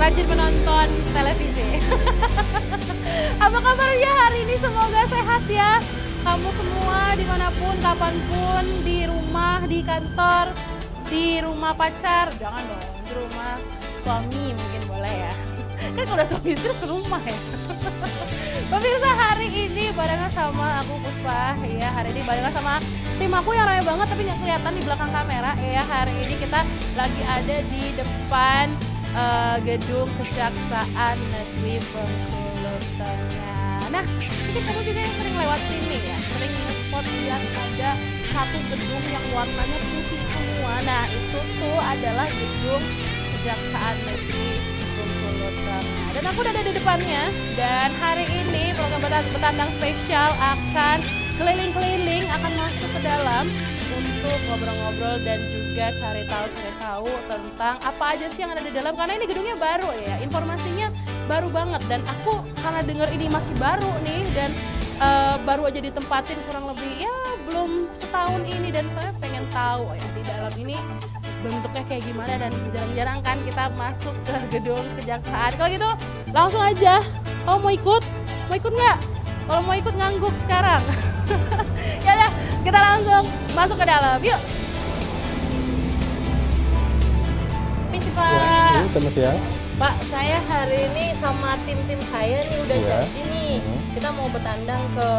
rajin menonton televisi. Apa kabarnya hari ini? Semoga sehat ya. Kamu semua dimanapun, kapanpun, di rumah, di kantor, di rumah pacar, jangan dong, di rumah suami mungkin boleh ya. Kan kalau udah suami istri serumah ya. Pemirsa, hari ini barengan sama aku Puspa, ya hari ini barengan sama tim aku yang ramai banget tapi nggak kelihatan di belakang kamera. Ya hari ini kita lagi ada di depan gedung Kejaksaan Negeri Bengkulu Tengah. Nah, mungkin kamu juga yang sering lewat sini ya, sering nge-spot lihat ada satu gedung yang warnanya putih semua. Nah, itu tuh adalah gedung Kejaksaan Negeri Bengkulu Tengah. Dan aku udah ada di depannya. Dan hari ini program Betandang spesial akan keliling-keliling, akan masuk ke dalam untuk ngobrol-ngobrol dan juga cari tahu tentang apa aja sih yang ada di dalam. Karena ini gedungnya baru ya, informasinya baru banget. Dan aku karena dengar ini masih baru nih dan baru aja ditempatin kurang lebih ya belum setahun ini, dan saya pengen tahu ya di dalam ini bentuknya kayak gimana, dan jarang-jarang kan kita masuk ke gedung kejaksaan. Kalau gitu langsung aja, kamu mau ikut? Mau ikut nggak? Kalau mau ikut ngangguk sekarang. Ya udah, kita langsung masuk ke dalam, yuk. Misi Pak. Ya, sama siang. Pak, saya hari ini sama tim-tim saya nih udah janji nih. Kita mau bertandang ke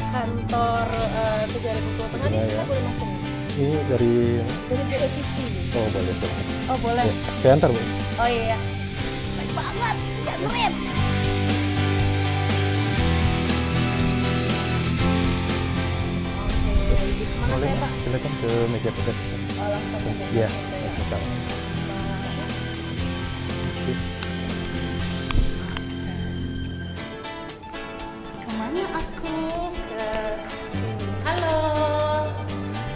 kantor Kejari Bengkulu Tengah nih, kita boleh masuk nih? Ini dari TV. Oh, boleh sih. Oh, boleh. Ya, saya antar, Bu. Oh iya. Baik banget, jangan. Oke, Boleh, Pak? silakan ke meja pedas. Oh, langsung aja. Iya, mas masalah. Sip. Kemana aku? Halo.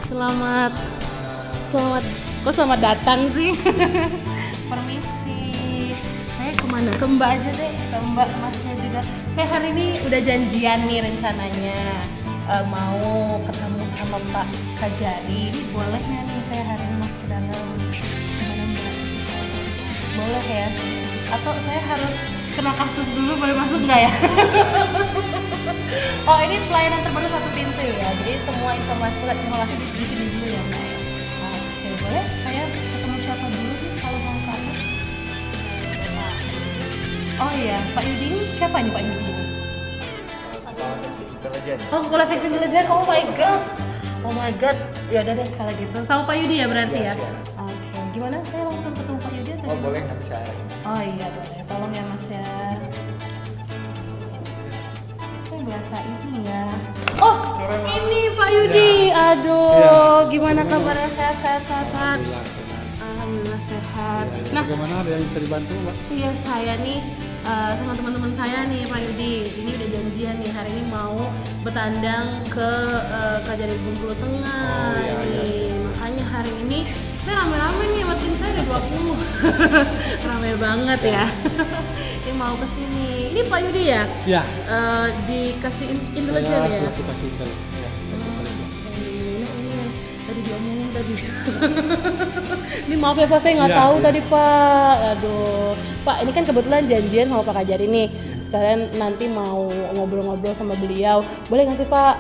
Selamat kok selamat datang sih. Permisi. Saya kemana? Ke Mbak aja deh, ke Mbak Masnya juga. Saya hari ini udah janjian nih rencananya. Mau ketemu sama Pak Kajari. Ini boleh nggak nih saya hari ini masuk ke dalam? Gimana Mbak? Boleh ya? Atau saya harus kena kasus dulu boleh masuk nggak ya? Oh, ini pelayanan terbaru satu pintu ya. Jadi semua informasi di sini dulu ya Mbak. Oke, boleh saya ketemu siapa dulu nih kalau mau ke atas? Oh iya, Pak Yudi ini siapa nih Pak Yudi? Kepala Seksi Intelijen. Oh, Kepala Seksi Intelijen. Oh my god. Oh my god. Ya udah deh kalau gitu. Sama Pak Yudi ya berarti ya? Yes, ya. Oke, gimana saya langsung ketemu Pak Yudi atau Oh gimana? boleh, nanti saya arahin. Oh iya boleh, tolong ya Mas ya. Saya biasa ini ya. Oh, ini Pak Yudi. Aduh, gimana kabarnya? Sehat. Alhamdulillah sehat. Nah, Bagaimana, ada yang bisa dibantu, Mbak? iya saya nih sama teman-teman saya nih Pak Yudi. Ini udah janjian nih hari ini mau bertandang ke Kejari Bengkulu Tengah. Oh, iya, nih. Makanya hari ini saya rame-rame nih sama tim saya ada 20. Rame banget ya. Ini mau ke sini. Ini Pak Yudi ya? Ya, Dikasih intelijen saya ya? selaku kasih intel. Ya, kasih intelijen. Ini yang tadi diomongin tadi. Ini maaf ya Pak, saya nggak Iya, tahu iya. tadi Pak. Aduh, Pak ini kan kebetulan janjian sama Pak Kajari nih. Sekalian nanti mau ngobrol-ngobrol sama beliau. Boleh nggak sih Pak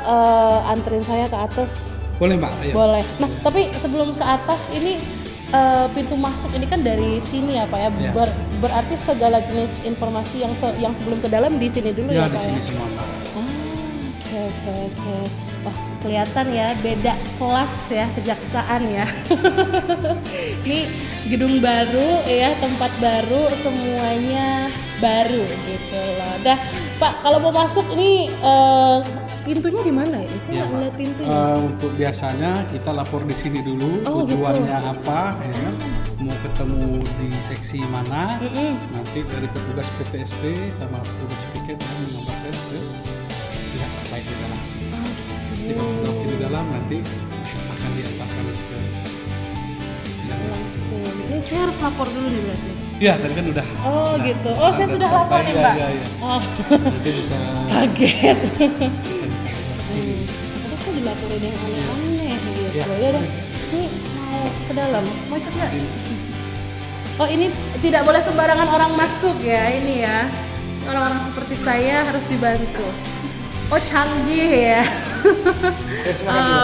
anterin saya ke atas? Boleh, Mbak? Ayo. Boleh. Nah, tapi sebelum ke atas ini pintu masuk ini kan dari sini ya Pak ya. Iya. Berarti segala jenis informasi yang sebelum ke dalam di sini dulu ya Ya, di Pak sini ya. semua, Mbak. Oke. Wah, kelihatan ya beda kelas ya kejaksaan ya. Ini gedung baru ya, tempat baru, semuanya baru gitu loh. Dah, Pak kalau mau masuk ini pintunya di mana ya? Saya Ya, nggak Mbak. ngeliat pintunya. Untuk biasanya kita lapor di sini dulu, Oh, tujuannya gitu. apa, ya kan? Mau ketemu di seksi mana, Mm-mm. nanti dari petugas PTSP sama petugas piket yang mengabarkan ke pihak terkait di dalam. Jadi kalau sudah waktu di dalam nanti akan diantarkan ke yang Langsung. Ini saya harus lapor dulu nih berarti. Ya, tadi kan udah. Oh gitu. Oh saya ada sudah sampai, lapor nih iya, Mbak. iya, iya. Oh Nanti bisa kaget. bisa Tapi kok dilaporin yang aneh-aneh gitu. Iya. Ya udah. Ini mau ke dalam. Mau ikut nggak? Oh ini tidak boleh sembarangan orang masuk ya ini ya. Orang-orang seperti saya harus dibantu. Oh canggih ya.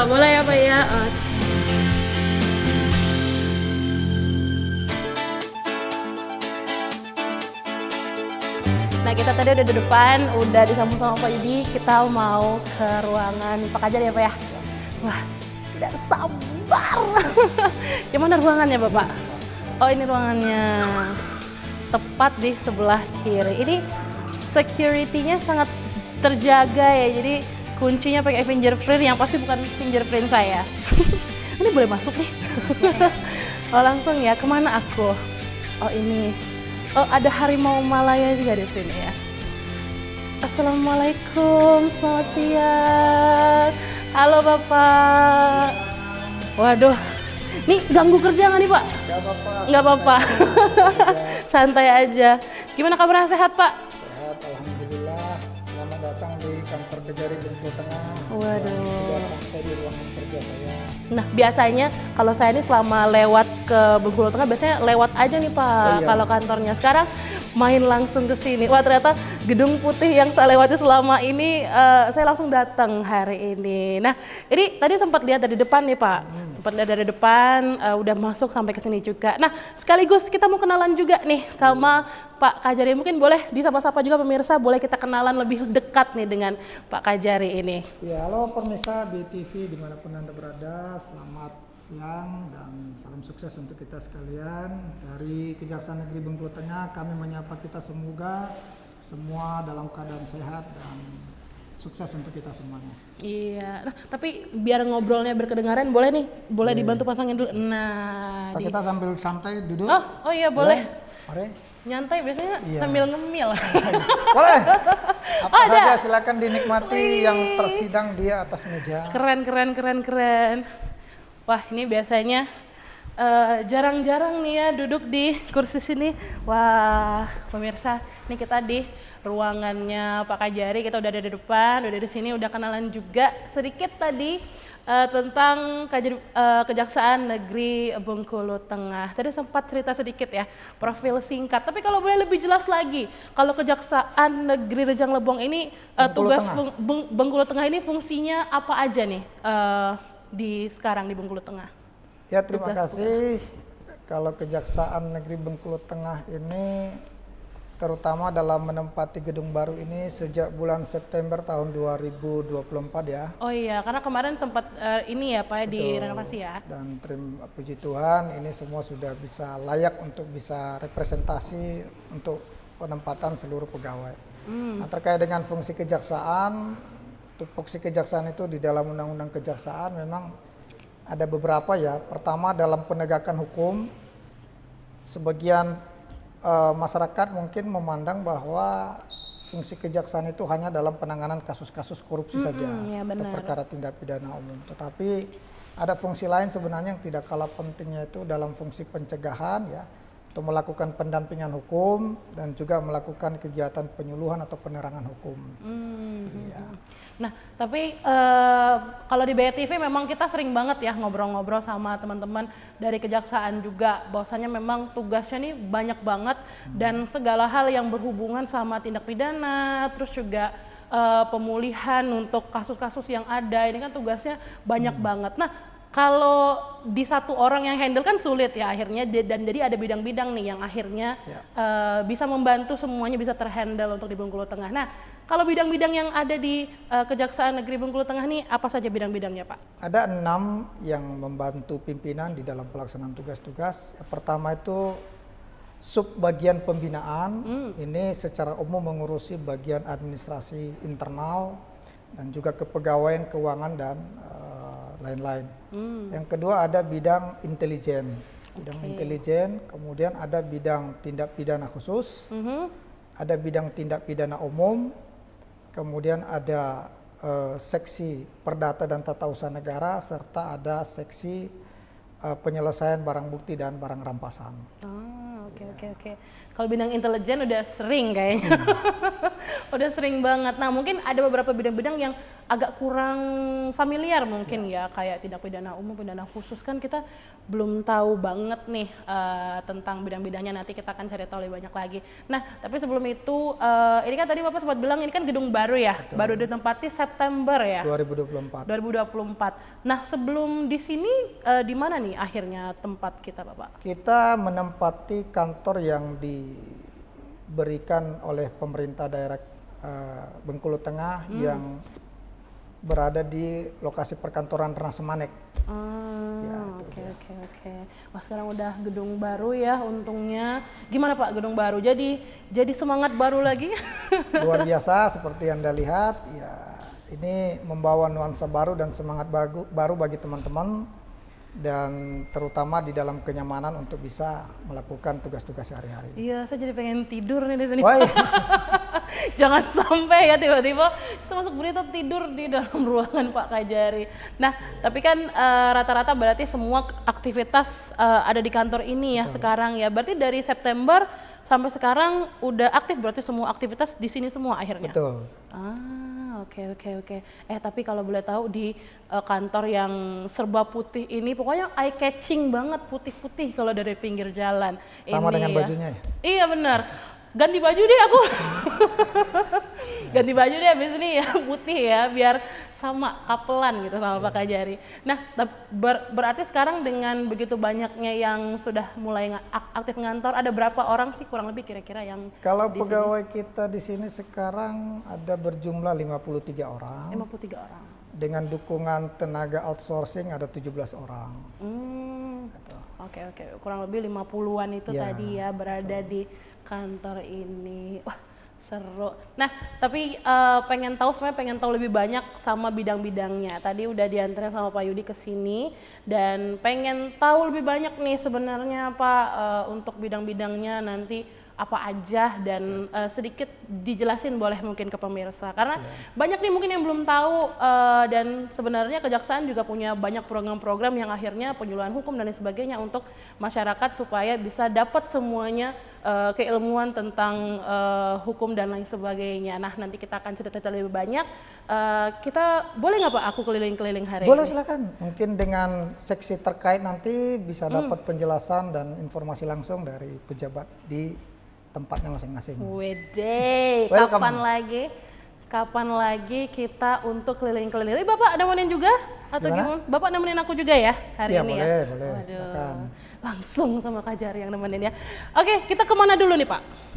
Boleh ya Pak ya. Nah kita tadi udah di depan, udah disambung sama Pak Yudi. Kita mau ke ruangan Pak Kajar ya Pak ya. Wah tidak sabar. Gimana ruangannya Bapak? Oh ini ruangannya. Tepat di sebelah kiri. Ini security-nya sangat terjaga ya. Jadi kuncinya pakai fingerprint yang pasti bukan fingerprint saya. Ini boleh masuk nih. Oh langsung ya. Kemana aku? Oh ini. Oh ada harimau Malaya juga di sini ya. Assalamualaikum, selamat siang. Halo Bapak. Waduh, nih ganggu kerja nggak nih Pak? Nggak apa-apa. Nggak apa-apa. Santai aja. Gimana kabarnya, sehat Pak? Sehat, alhamdulillah. Selamat datang di kantor Kejari Bengkulu Tengah. Waduh. Sudah sampai di ruangan kerja saya. Nah biasanya kalau saya ini selama lewat ke Bengkulu Tengah biasanya lewat aja nih Pak. Oh, iya. Kalau kantornya sekarang main langsung ke sini. Wah ternyata gedung putih yang saya lewati selama ini saya langsung datang hari ini. Nah ini tadi sempat lihat dari depan nih Pak. Sempat lihat dari depan udah masuk sampai ke sini juga. Nah sekaligus kita mau kenalan juga nih sama Pak Kajari. Mungkin boleh disapa-sapa juga pemirsa, boleh kita kenalan lebih dekat nih dengan Pak Kajari ini. Ya, halo pemirsa BTV dimanapun Anda berada, selamat siang dan salam sukses untuk kita sekalian. Dari Kejaksaan Negeri Bengkulu Tengah kami menyapa kita semoga semua dalam keadaan sehat dan sukses untuk kita semuanya. Iya, nah, tapi biar ngobrolnya berkedengaran boleh nih, boleh dibantu pasangin dulu. Nah, Kita sambil santai duduk. oh iya boleh. Mari. Nyantai biasanya Iya. sambil ngemil. Boleh. Apa Oh, ada. saja silakan dinikmati yang terhidang di atas meja. Keren. Wah ini biasanya jarang-jarang nih ya duduk di kursi sini. Wah pemirsa, ini kita di ruangannya Pak Kajari. Kita udah ada di depan, udah di sini, udah kenalan juga sedikit tadi tentang Kejaksaan Negeri Bengkulu Tengah. Tadi sempat cerita sedikit ya, profil singkat. Tapi kalau boleh lebih jelas lagi, kalau Kejaksaan Negeri Rejang Lebong ini Bengkulu Tengah ini fungsinya apa aja nih sekarang di Bengkulu Tengah? Ya, terima Tugas kasih. Kalau Kejaksaan Negeri Bengkulu Tengah ini terutama dalam menempati gedung baru ini sejak bulan September tahun 2024 ya. Oh iya, karena kemarin sempat ini ya Pak ya, direnovasi ya. Dan puji Tuhan ini semua sudah bisa layak untuk bisa representasi untuk penempatan seluruh pegawai. Nah, terkait dengan fungsi kejaksaan, tupoksi kejaksaan itu di dalam Undang-Undang Kejaksaan memang ada beberapa ya. Pertama dalam penegakan hukum, sebagian masyarakat mungkin memandang bahwa fungsi kejaksaan itu hanya dalam penanganan kasus-kasus korupsi saja ya atau perkara tindak pidana umum. Tetapi ada fungsi lain sebenarnya yang tidak kalah pentingnya itu dalam fungsi pencegahan ya, untuk melakukan pendampingan hukum dan juga melakukan kegiatan penyuluhan atau penerangan hukum. Iya. Nah, tapi kalau di BTV memang kita sering banget ya ngobrol-ngobrol sama teman-teman dari kejaksaan juga, bahwasanya memang tugasnya nih banyak banget dan segala hal yang berhubungan sama tindak pidana, terus juga pemulihan untuk kasus-kasus yang ada, ini kan tugasnya banyak banget. Nah, kalau di satu orang yang handle kan sulit ya akhirnya, dan jadi ada bidang-bidang nih yang akhirnya bisa membantu semuanya bisa terhandle untuk di Bengkulu Tengah. Nah, kalau bidang-bidang yang ada di Kejaksaan Negeri Bengkulu Tengah nih apa saja bidang-bidangnya Pak? Ada 6 yang membantu pimpinan di dalam pelaksanaan tugas-tugas. Yang pertama itu sub bagian pembinaan, ini secara umum mengurusi bagian administrasi internal dan juga kepegawaian, keuangan dan lain-lain. Yang kedua ada bidang intelijen, intelijen, kemudian ada bidang tindak pidana khusus, ada bidang tindak pidana umum, kemudian ada seksi perdata dan tata usaha negara, serta ada seksi penyelesaian barang bukti dan barang rampasan. Oke. Kalau bidang intelijen udah sering kayaknya. Udah sering banget. Nah, mungkin ada beberapa bidang-bidang yang agak kurang familiar mungkin ya, kayak tindak pidana umum, pidana khusus kan kita belum tahu banget nih tentang bidang-bidangnya, nanti kita akan cari tahu lebih banyak lagi. Nah, tapi sebelum itu ini kan tadi Bapak sempat bilang ini kan gedung baru ya, baru ditempati September ya. 2024. 2024. Nah, sebelum di sini di mana nih akhirnya tempat kita, Bapak? Kita menempati kantor yang diberikan oleh pemerintah daerah Bengkulu Tengah yang berada di lokasi perkantoran Rengas Semanek. Oke. Wah, sekarang udah gedung baru ya, untungnya. Gimana Pak gedung baru? Jadi semangat baru lagi? Luar biasa seperti Anda lihat, ya ini membawa nuansa baru dan semangat baru bagi teman-teman, dan terutama di dalam kenyamanan untuk bisa melakukan tugas-tugas sehari-hari. Iya, saya jadi pengen tidur nih di sini. Wah, iya. Jangan sampai ya tiba-tiba kita masuk berita tidur di dalam ruangan Pak Kajari. Nah, tapi kan rata-rata berarti semua aktivitas ada di kantor ini ya sekarang ya. Berarti dari September sampai sekarang udah aktif, berarti semua aktivitas di sini semua akhirnya. Betul. Oke. Tapi kalau boleh tahu di kantor yang serba putih ini, pokoknya eye catching banget, putih-putih kalau dari pinggir jalan. Sama ini dengan ya. bajunya ya? Iya benar. Ganti baju deh aku. Ganti baju deh abis ini ya, putih ya, biar sama kapelan gitu sama Pak Kajari. Nah, berarti sekarang dengan begitu banyaknya yang sudah mulai aktif ngantor, ada berapa orang sih kurang lebih kira-kira yang Kalau di pegawai kita di sini sekarang ada berjumlah 53 orang. 53 orang. Dengan dukungan tenaga outsourcing ada 17 orang. Gitu. Oke. Kurang lebih 50-an itu Ya, tadi ya berada di kantor ini. Wah, seru. Nah, tapi pengen tahu lebih banyak sama bidang-bidangnya. Tadi udah diantarin sama Pak Yudi ke sini dan pengen tahu lebih banyak nih sebenarnya Pak untuk bidang-bidangnya nanti apa aja, dan sedikit dijelasin boleh mungkin ke pemirsa karena banyak nih mungkin yang belum tahu, dan sebenarnya Kejaksaan juga punya banyak program-program yang akhirnya penyuluhan hukum dan lain sebagainya untuk masyarakat supaya bisa dapat semuanya keilmuan tentang hukum dan lain sebagainya. Nah, nanti kita akan cerita lebih banyak. Kita boleh nggak Pak aku keliling-keliling hari ini? Boleh, silakan. Mungkin dengan seksi terkait nanti bisa dapat penjelasan dan informasi langsung dari pejabat di tempatnya masing-masing. Wede, Welcome. kapan lagi kita untuk keliling-keliling? Bapak nemenin juga atau Gimana? gimana? Bapak nemenin aku juga ya hari Iya, ini boleh, ya? boleh. Waduh, Silakan. langsung sama Kak Jari yang nemenin ya. Oke, kita kemana dulu nih Pak?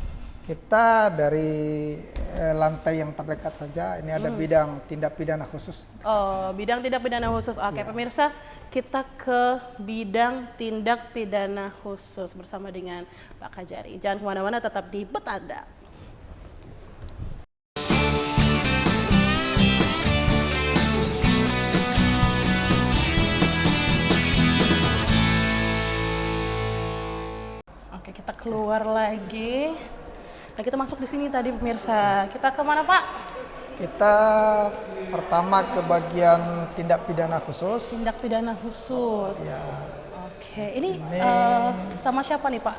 Kita dari lantai yang terdekat saja, ini ada bidang tindak pidana khusus. Oh, bidang tindak pidana khusus. Oke, pemirsa, kita ke bidang tindak pidana khusus bersama dengan Pak Kajari. Jangan kemana-mana, tetap di Betanda. Oke, kita keluar lagi. Nah, kita masuk di sini tadi pemirsa. Kita kemana Pak? Kita pertama ke bagian tindak pidana khusus. Tindak pidana khusus. Ya. Oke, ini sama siapa nih Pak?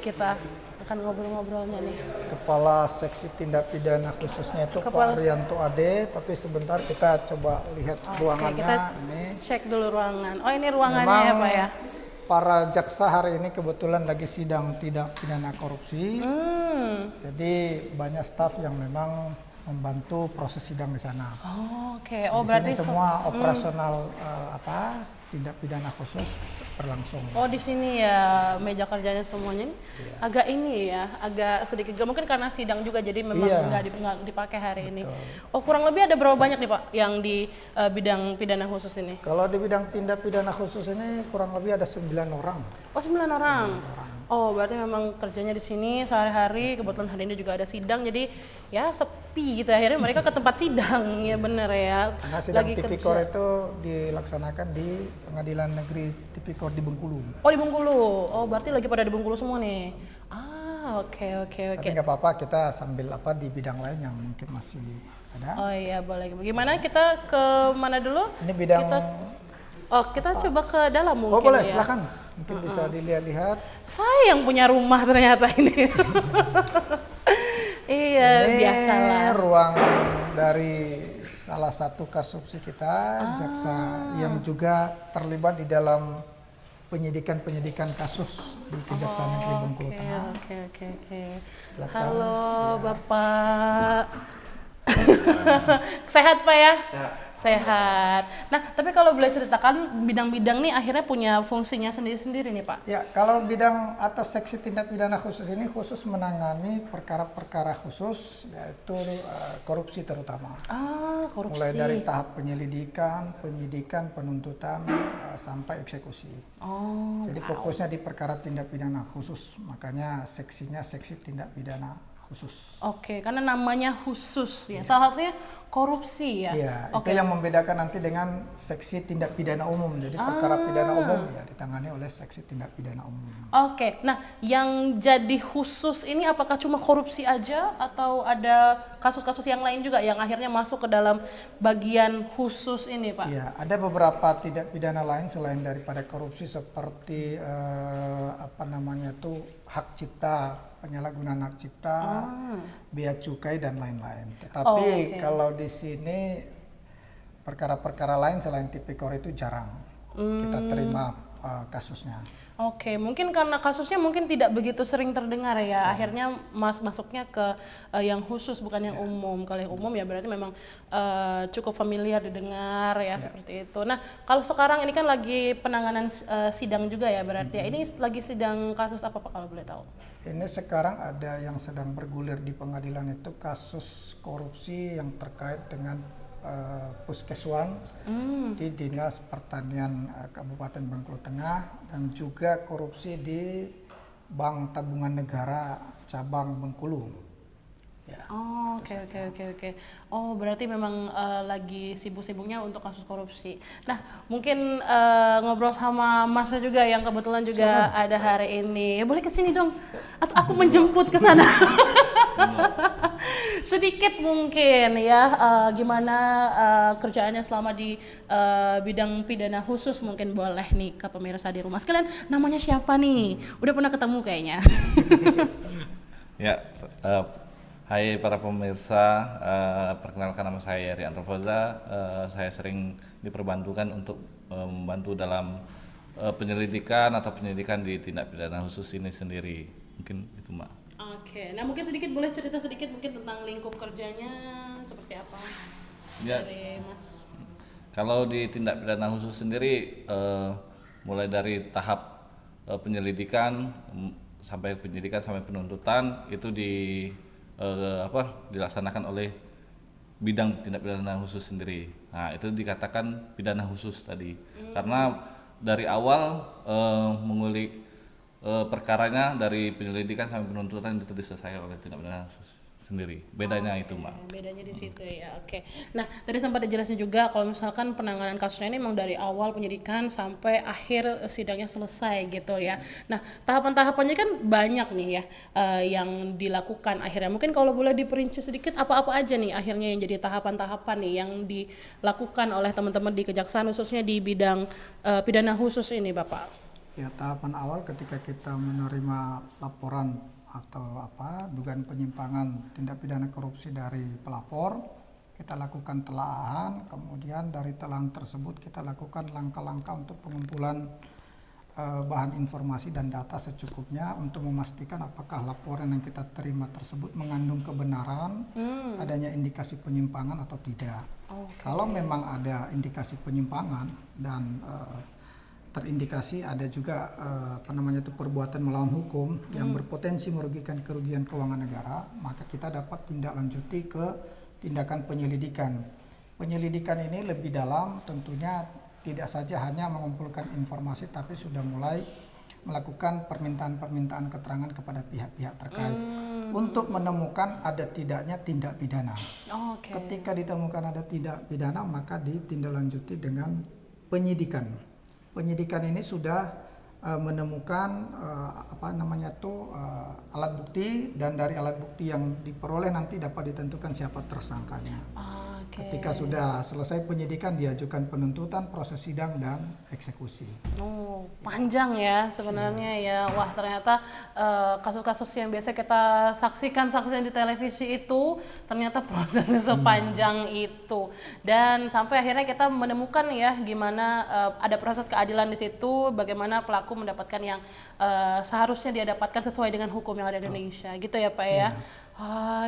Kita akan ngobrol-ngobrolnya nih. Kepala seksi tindak pidana khususnya itu Pak Rianto Ade, tapi sebentar kita coba lihat ruangannya. kita ini. Cek dulu ruangan. Oh, ini ruangannya ya Pak ya? Para jaksa hari ini kebetulan lagi sidang tindak pidana korupsi. Jadi banyak staf yang memang membantu proses sidang di sana. Oh, oke. Oh, Di berarti sini semua operasional tindak pidana khusus berlangsung. Oh, di sini ya meja kerjanya semuanya ini agak ini ya, agak sedikit mungkin karena sidang juga jadi memang nggak dipakai hari ini. Oh, kurang lebih ada berapa banyak nih Pak yang di bidang pidana khusus ini? Kalau di bidang tindak pidana khusus ini kurang lebih ada 9 orang. Oh, 9 orang. Oh, berarti memang kerjanya di sini sehari-hari. Kebetulan hari ini juga ada sidang, jadi ya sepi gitu. Akhirnya mereka ke tempat sidang, ya bener ya. Karena sidang tipikor itu dilaksanakan di Pengadilan Negeri Tipikor di Bengkulu. Oh, di Bengkulu. Oh, berarti lagi pada di Bengkulu semua nih. Oke. Tapi nggak apa-apa, kita sambil di bidang lain yang mungkin masih ada. Oh iya, boleh. Gimana kita ke mana dulu? Ini bidang. Kita coba ke dalam mungkin. Oh boleh, ya. silakan. Mungkin bisa dilihat-lihat. Saya yang punya rumah ternyata ini. Iya, Ini biasalah. ruang dari salah satu kasubsi kita, jaksa yang juga terlibat di dalam penyidikan kasus di Kejaksaan Negeri Bengkulu Tengah. Oke. Silakan. Halo Ya. Bapak. Sehat Pak ya? Sehat. Nah, tapi kalau boleh ceritakan bidang-bidang nih akhirnya punya fungsinya sendiri-sendiri nih Pak. Ya, kalau bidang atau seksi tindak pidana khusus ini khusus menangani perkara-perkara khusus, yaitu korupsi terutama. Korupsi. Mulai dari tahap penyelidikan, penyidikan, penuntutan, sampai eksekusi. Jadi fokusnya di perkara tindak pidana khusus, makanya seksinya seksi tindak pidana khusus. Oke, karena namanya khusus ya. Salah satunya korupsi ya. Iya, itu yang membedakan nanti dengan seksi tindak pidana umum. Jadi perkara pidana umum ya ditangani oleh seksi tindak pidana umum. Oke, nah yang jadi khusus ini apakah cuma korupsi aja atau ada kasus-kasus yang lain juga yang akhirnya masuk ke dalam bagian khusus ini Pak? Iya, ada beberapa tindak pidana lain selain daripada korupsi seperti hak cipta, penyalahgunaan hak cipta, bea cukai dan lain-lain. Tetapi kalau di sini perkara-perkara lain selain tipikor itu jarang kita terima kasusnya. Oke, mungkin karena kasusnya mungkin tidak begitu sering terdengar ya. Akhirnya masuknya ke yang khusus bukan yang umum. Kalau yang umum ya berarti memang cukup familiar didengar ya seperti itu. Nah, kalau sekarang ini kan lagi penanganan sidang juga ya berarti ya. Ini lagi sidang kasus apa Pak kalau boleh tahu? Ini sekarang ada yang sedang bergulir di pengadilan itu kasus korupsi yang terkait dengan Puskeswan di Dinas Pertanian Kabupaten Bengkulu Tengah dan juga korupsi di Bank Tabungan Negara cabang Bengkulu. Ya. Oke. Oh, berarti memang lagi sibuk-sibuknya untuk kasus korupsi. Nah, mungkin ngobrol sama Masnya juga yang kebetulan juga ada hari ini. Ya, boleh kesini dong, atau aku menjemput ke sana. Sedikit mungkin ya, gimana kerjaannya selama di bidang pidana khusus mungkin boleh nih ke pemirsa di rumah. Sekalian namanya siapa nih? Udah pernah ketemu kayaknya. Ya, hai para pemirsa, perkenalkan nama saya Rian Rofoza. Saya sering diperbantukan untuk membantu dalam penyelidikan atau penyidikan di tindak pidana khusus ini sendiri. Mungkin itu Mbak. Oke, nah mungkin boleh cerita sedikit mungkin tentang lingkup kerjanya seperti apa dari Mas? Kalau di tindak pidana khusus sendiri, mulai dari tahap penyelidikan sampai penuntutan itu dilaksanakan oleh bidang tindak pidana khusus sendiri. Nah, itu dikatakan pidana khusus tadi. Karena dari awal mengulik perkaranya dari penyelidikan sampai penuntutan itu diselesaikan oleh tindak pidana khusus sendiri. Bedanya itu Mbak. Bedanya di situ ya. Oke. Nah, tadi sempat dijelasin juga kalau misalkan penanganan kasusnya ini memang dari awal penyidikan sampai akhir sidangnya selesai gitu ya. Nah, tahapan-tahapannya kan banyak nih ya yang dilakukan akhirnya. Mungkin kalau boleh diperinci sedikit apa-apa aja nih akhirnya yang jadi tahapan-tahapan nih yang dilakukan oleh teman-teman di Kejaksaan khususnya di bidang pidana khusus ini Bapak. Ya, tahapan awal ketika kita menerima laporan atau dugaan penyimpangan tindak pidana korupsi dari pelapor, kita lakukan telaahan, kemudian dari telaahan tersebut kita lakukan langkah-langkah untuk pengumpulan bahan informasi dan data secukupnya untuk memastikan apakah laporan yang kita terima tersebut mengandung kebenaran, adanya indikasi penyimpangan atau tidak. Kalau memang ada indikasi penyimpangan dan terindikasi ada juga perbuatan melawan hukum yang berpotensi merugikan kerugian keuangan negara, maka kita dapat tindak lanjuti ke tindakan penyelidikan. Penyelidikan ini lebih dalam, tentunya tidak saja hanya mengumpulkan informasi tapi sudah mulai melakukan permintaan-permintaan keterangan kepada pihak-pihak terkait untuk menemukan ada tidaknya tindak pidana. Ketika ditemukan ada tindak pidana, maka ditindaklanjuti dengan penyidikan. Penyidikan ini sudah menemukan alat bukti, dan dari alat bukti yang diperoleh nanti dapat ditentukan siapa tersangkanya. Oke. Ketika sudah selesai penyidikan, diajukan penuntutan, proses sidang dan eksekusi. Oh, panjang ya sebenarnya ya. Wah, ternyata kasus-kasus yang biasa kita saksikan di televisi itu ternyata prosesnya sepanjang itu. Dan sampai akhirnya kita menemukan ya gimana ada proses keadilan di situ, bagaimana pelaku mendapatkan yang seharusnya dia dapatkan sesuai dengan hukum yang ada di Indonesia. Gitu ya, Pak ya.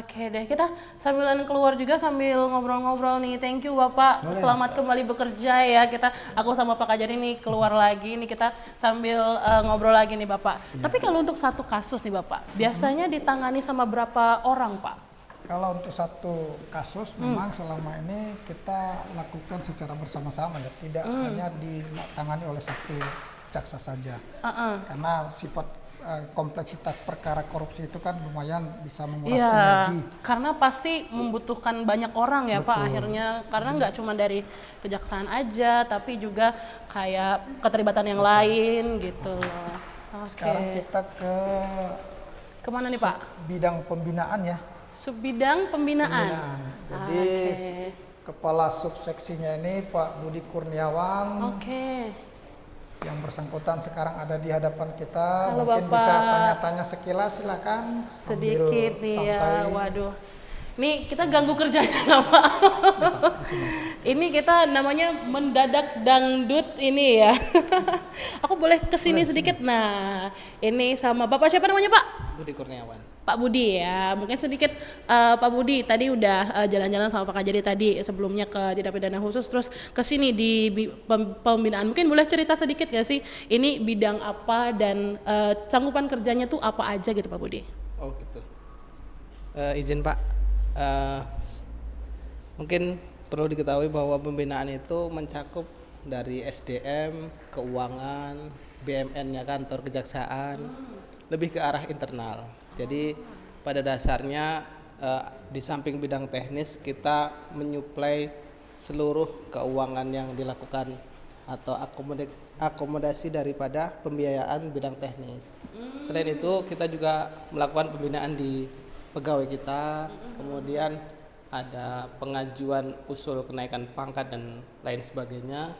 Oke deh, kita sambilan keluar juga sambil ngobrol-ngobrol nih. Thank you Bapak, selamat kembali bekerja ya. Aku sama Pak Kajari nih keluar lagi nih, kita sambil ngobrol lagi nih Bapak. Tapi kalau untuk satu kasus nih Bapak, biasanya ditangani sama berapa orang Pak? Kalau untuk satu kasus memang selama ini kita lakukan secara bersama-sama ya, tidak hanya ditangani oleh satu jaksa saja. Karena sifat kompleksitas perkara korupsi itu kan lumayan bisa menguras energi. Karena pasti membutuhkan banyak orang ya Pak akhirnya, karena nggak cuma dari kejaksaan aja, tapi juga kayak keterlibatan yang lain gitu loh. Sekarang kita ke kemana nih Pak? bidang pembinaan ya. Subbidang pembinaan. Jadi kepala subseksinya ini Pak Budi Kurniawan. Yang bersangkutan sekarang ada di hadapan kita. Halo, mungkin Bapak. bisa tanya-tanya sekilas, silakan. Sedikit nih ya, santai. waduh. Ini kita ganggu kerjanya nggak Pak? Ini kita namanya mendadak dangdut ini ya. Aku boleh kesini sedikit? Nah, ini sama Bapak siapa namanya Pak? Budi Kurniawan. Pak Budi ya, mungkin sedikit Pak Budi tadi udah jalan-jalan sama Pak Kajari tadi sebelumnya ke tindak pidana khusus, terus ke sini di pembinaan. Mungkin boleh cerita sedikit nggak sih ini bidang apa dan cangkupan kerjanya tuh apa aja gitu Pak Budi? Oh gitu. Izin Pak, mungkin perlu diketahui bahwa pembinaan itu mencakup dari SDM, keuangan, BMN-nya kantor kejaksaan, lebih ke arah internal. Jadi pada dasarnya di samping bidang teknis kita menyuplai seluruh keuangan yang dilakukan atau akomodasi daripada pembiayaan bidang teknis. Selain itu kita juga melakukan pembinaan di pegawai kita, kemudian ada pengajuan usul kenaikan pangkat dan lain sebagainya,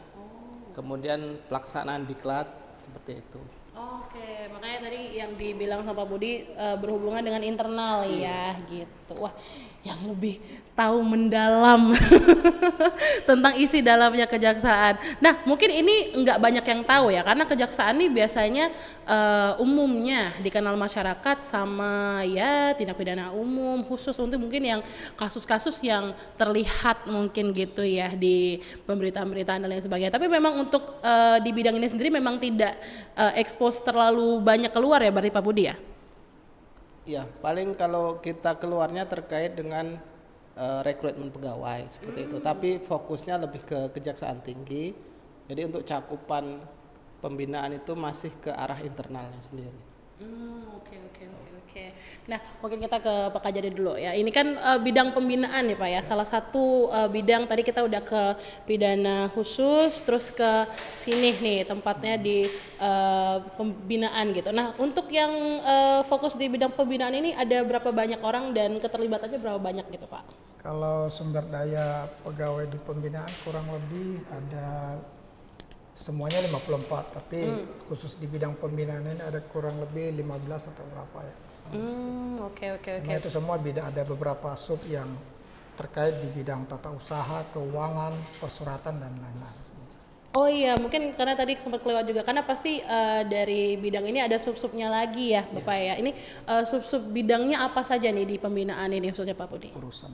kemudian pelaksanaan diklat seperti itu. Oke, makanya tadi yang dibilang sama Pak Budi berhubungan dengan internal ya gitu. Wah, yang lebih tahu mendalam tentang isi dalamnya kejaksaan. Nah, mungkin ini nggak banyak yang tahu ya, karena kejaksaan ini biasanya umumnya dikenal masyarakat sama ya tindak pidana umum, khusus untuk mungkin yang kasus-kasus yang terlihat mungkin gitu ya di pemberitaan-pemberitaan dan lain sebagainya. Tapi memang untuk di bidang ini sendiri memang tidak expose terlalu banyak keluar ya berarti Pak Budi ya? Ya, paling kalau kita keluarnya terkait dengan rekrutmen pegawai seperti itu. Tapi fokusnya lebih ke kejaksaan tinggi. Jadi untuk cakupan pembinaan itu masih ke arah internalnya sendiri. Oke. Nah, mungkin kita ke Pak Kajari dulu ya. Ini kan bidang pembinaan ya Pak ya. Salah satu bidang tadi kita udah ke pidana khusus, terus ke sini nih tempatnya di pembinaan gitu. Nah, untuk yang fokus di bidang pembinaan ini ada berapa banyak orang dan keterlibatannya berapa banyak gitu Pak? Kalau sumber daya pegawai di pembinaan kurang lebih ada semuanya 54, tapi khusus di bidang pembinaan ini ada kurang lebih 15 atau berapa ya. Oke. Karena itu semua ada beberapa sub yang terkait di bidang tata usaha, keuangan, persuratan dan lain-lain. Oh iya, mungkin karena tadi sempat kelewat juga, karena pasti dari bidang ini ada sub-subnya lagi ya Bapak ya. Ini sub-sub bidangnya apa saja nih di pembinaan ini khususnya Pak Budi? Urusan.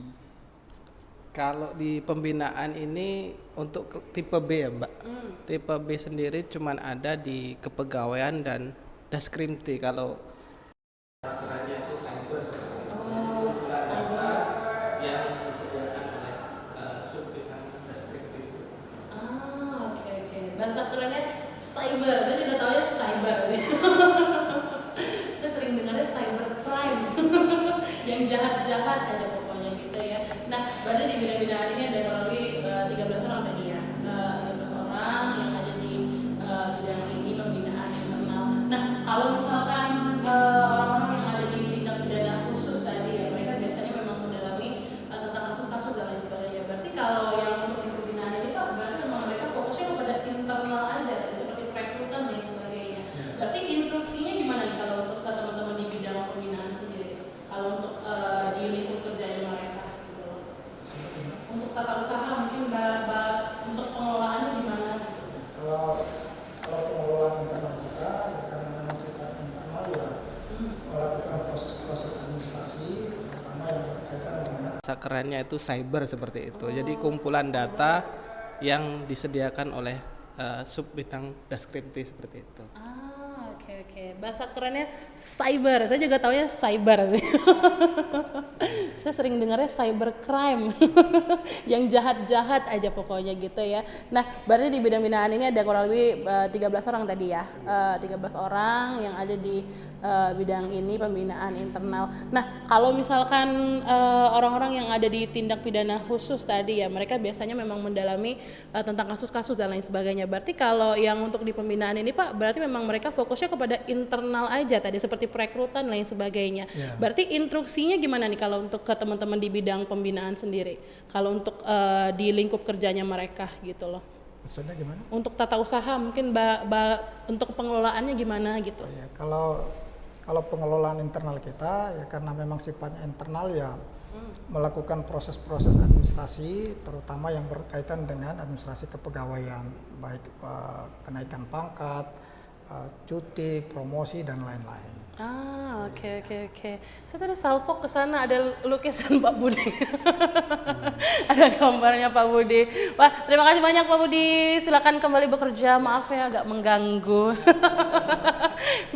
Kalau di pembinaan ini untuk tipe B ya Mbak. Tipe B sendiri cuman ada di kepegawaian dan Daskrimti. Kalau aturannya itu cyber data yang disediakan oleh subbidang Daskrimti. Oke. Bahasa kerennya cyber. Saya juga tahu ya cyber. Saya sering dengarnya cyber crime. Yang jahat-jahat aja pokoknya gitu ya. Nah, berarti di bidang-bidang ini ada kurang lebih 13 orang tadi ya. 13 orang yang ada di bidang ini pembinaan internal. Nah, kalau misalkan bahasa kerennya itu cyber seperti itu. Jadi kumpulan data yang disediakan oleh sub bidang Daskripti seperti itu. Oke. Bahasa kerennya cyber. Saya juga taunya cyber sih. Saya sering dengarnya cyber crime. Yang jahat-jahat aja pokoknya gitu ya. Nah, berarti di bidang binaan ini ada kurang lebih 13 orang tadi ya. 13 orang yang ada di bidang ini pembinaan internal. Nah, kalau misalkan orang-orang yang ada di tindak pidana khusus tadi ya, mereka biasanya memang mendalami tentang kasus-kasus dan lain sebagainya. Berarti kalau yang untuk di pembinaan ini Pak, berarti memang mereka fokusnya kepada internal aja tadi seperti perekrutan lain sebagainya. Ya. Berarti instruksinya gimana nih kalau untuk ke teman-teman di bidang pembinaan sendiri? Kalau untuk di lingkup kerjanya mereka gitu loh. Maksudnya gimana? Untuk tata usaha mungkin untuk pengelolaannya gimana gitu. Ya, kalau pengelolaan internal kita ya karena memang sifatnya internal ya melakukan proses-proses administrasi terutama yang berkaitan dengan administrasi kepegawaian baik kenaikan pangkat, cuti, promosi dan lain-lain. Oke. Saya tadi salfok ke sana ada lukisan Pak Budi. Ada gambarnya Pak Budi. Wah, terima kasih banyak Pak Budi. Silakan kembali bekerja. Maaf ya agak mengganggu.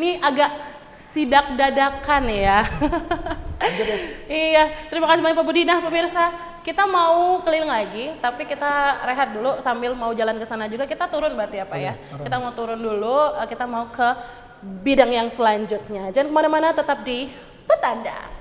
Ini agak sidak dadakan ya. Iya, terima kasih banyak Pak Budi. Nah, pemirsa, kita mau keliling lagi, tapi kita rehat dulu sambil mau jalan ke sana juga. Kita turun berarti ya Pak ya. Kita mau turun dulu, kita mau ke bidang yang selanjutnya. Jangan kemana-mana, tetap di Petanda.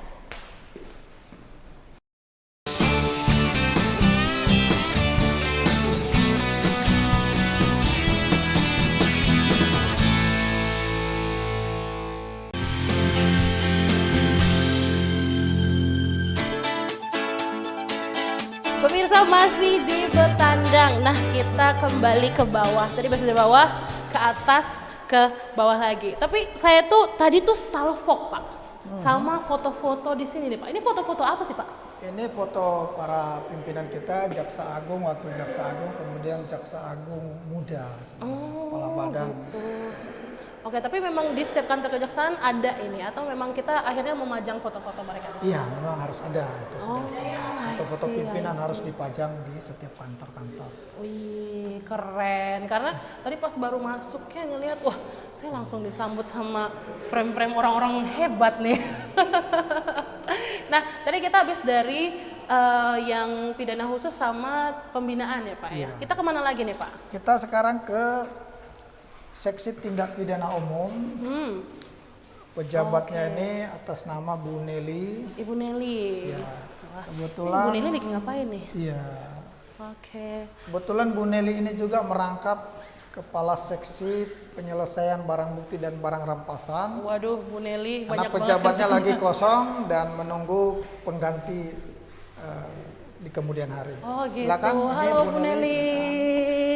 Pemirsa masih di Betandang. Nah, kita kembali ke bawah. Tadi masih di bawah, ke atas, ke bawah lagi. Tapi saya tuh tadi tuh salfok Pak, sama foto-foto di sini nih Pak. Ini foto-foto apa sih Pak? Ini foto para pimpinan kita, Jaksa Agung waktu Jaksa Agung, kemudian Jaksa Agung muda, kepala badan. Gitu. Oke, tapi memang di setiap kantor kejaksaan ada ini atau memang kita akhirnya memajang foto-foto mereka di sini? Iya, memang harus ada itu foto-foto pimpinan harus dipajang di setiap kantor-kantor. Wih, keren. Karena tadi pas baru masuk kayak ngelihat, wah, saya langsung disambut sama frame-frame orang-orang hebat nih. Nah, tadi kita habis dari yang pidana khusus sama pembinaan ya Pak ya. Kita kemana lagi nih Pak? Kita sekarang ke seksi tindak pidana umum. Pejabatnya ini atas nama Bu Nelly. Ibu Nelly. Ya, Wah, kebetulan. Ibu Nelly lagi ngapain nih? Iya. Oke. Kebetulan Bu Nelly ini juga merangkap Kepala Seksi Penyelesaian Barang Bukti dan Barang Rampasan. Waduh, Bu Nelly Karena banyak banget pejabatnya kerjanya. lagi kosong dan menunggu pengganti di kemudian hari. Oh gitu. Silakan. ini Halo Bu Nelly.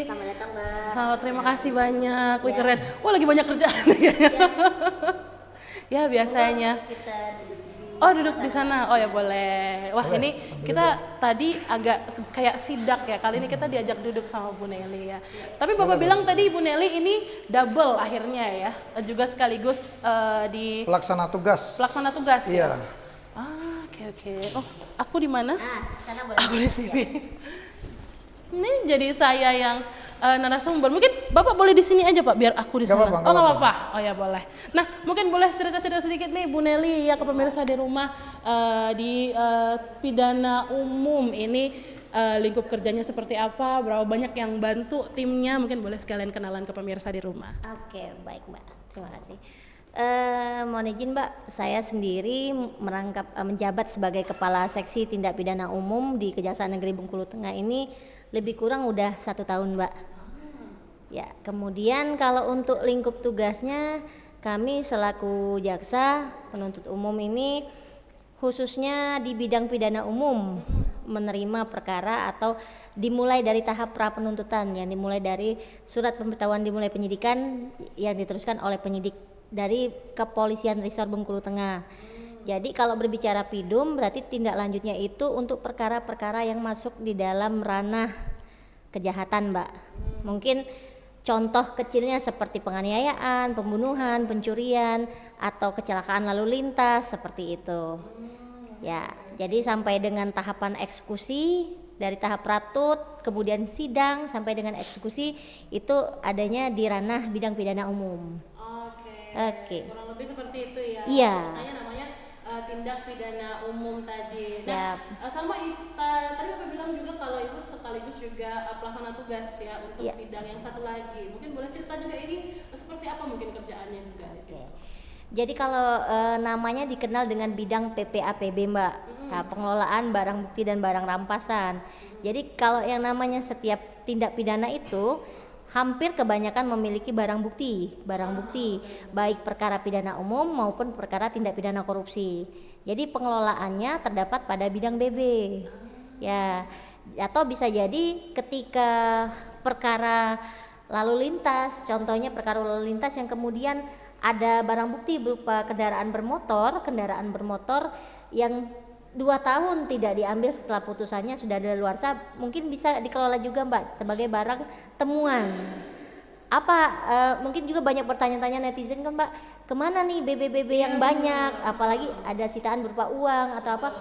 Selamat datang Mbak. Selamat, terima kasih banyak. Wih keren. Wah lagi banyak kerjaan ya biasanya. Kita duduk di Oh duduk di sana. Oh ya boleh. Wah ini kita tadi agak kayak sidak ya. Kali ini kita diajak duduk sama Bu Nelly ya. Tapi Bapak bilang tadi Bu Nelly ini double akhirnya ya. Juga sekaligus di Pelaksana tugas. pelaksana tugas Iya. ya. Oke. Oh aku di mana? sana boleh. Aku di sini. Ini jadi saya yang narasumber. Mungkin Bapak boleh di sini aja Pak, biar aku di Nggak sana. apa-apa, Oh nggak nggak apa-apa. apa-apa. Oh ya boleh. Nah mungkin boleh cerita-cerita sedikit nih Bu Nelly ya ke pemirsa di rumah di pidana umum ini lingkup kerjanya seperti apa, berapa banyak yang bantu timnya, mungkin boleh sekalian kenalan ke pemirsa di rumah. Oke, baik Mbak. Terima kasih. Mohon izin Mbak, saya sendiri menjabat sebagai Kepala Seksi Tindak Pidana Umum di Kejaksaan Negeri Bengkulu Tengah ini lebih kurang udah 1 tahun Mbak. Ya, kemudian kalau untuk lingkup tugasnya kami selaku jaksa penuntut umum ini khususnya di bidang pidana umum menerima perkara atau dimulai dari tahap pra penuntutan yang dimulai dari surat pemberitahuan dimulai penyidikan yang diteruskan oleh penyidik dari Kepolisian Resor Bengkulu Tengah. Jadi kalau berbicara pidum berarti tindak lanjutnya itu untuk perkara-perkara yang masuk di dalam ranah kejahatan, Mbak. Mungkin contoh kecilnya seperti penganiayaan, pembunuhan, pencurian, atau kecelakaan lalu lintas seperti itu. Ya, jadi sampai dengan tahapan eksekusi, dari tahap ratut, kemudian sidang sampai dengan eksekusi itu adanya di ranah bidang pidana umum. Oke. Kurang lebih seperti itu ya. Iya. Makanya namanya tindak pidana umum tadi. Siap. Nah, tadi Bapak bilang juga kalau Ibu sekaligus juga pelaksana tugas ya untuk Iya. bidang yang satu lagi. Mungkin boleh cerita juga ini seperti apa mungkin kerjaannya juga di sini. Jadi kalau namanya dikenal dengan bidang PPAPB Mbak, pengelolaan barang bukti dan barang rampasan. Jadi kalau yang namanya setiap tindak pidana itu hampir kebanyakan memiliki barang bukti baik perkara pidana umum maupun perkara tindak pidana korupsi. Jadi pengelolaannya terdapat pada bidang BB. Ya, atau bisa jadi ketika perkara lalu lintas, contohnya perkara lalu lintas yang kemudian ada barang bukti berupa kendaraan bermotor yang 2 tahun tidak diambil setelah putusannya sudah daluarsa, mungkin bisa dikelola juga Mbak sebagai barang temuan. Mungkin juga banyak pertanyaan-tanya netizen kan Mbak, kemana nih BB yang banyak, apalagi ada sitaan berupa uang atau apa.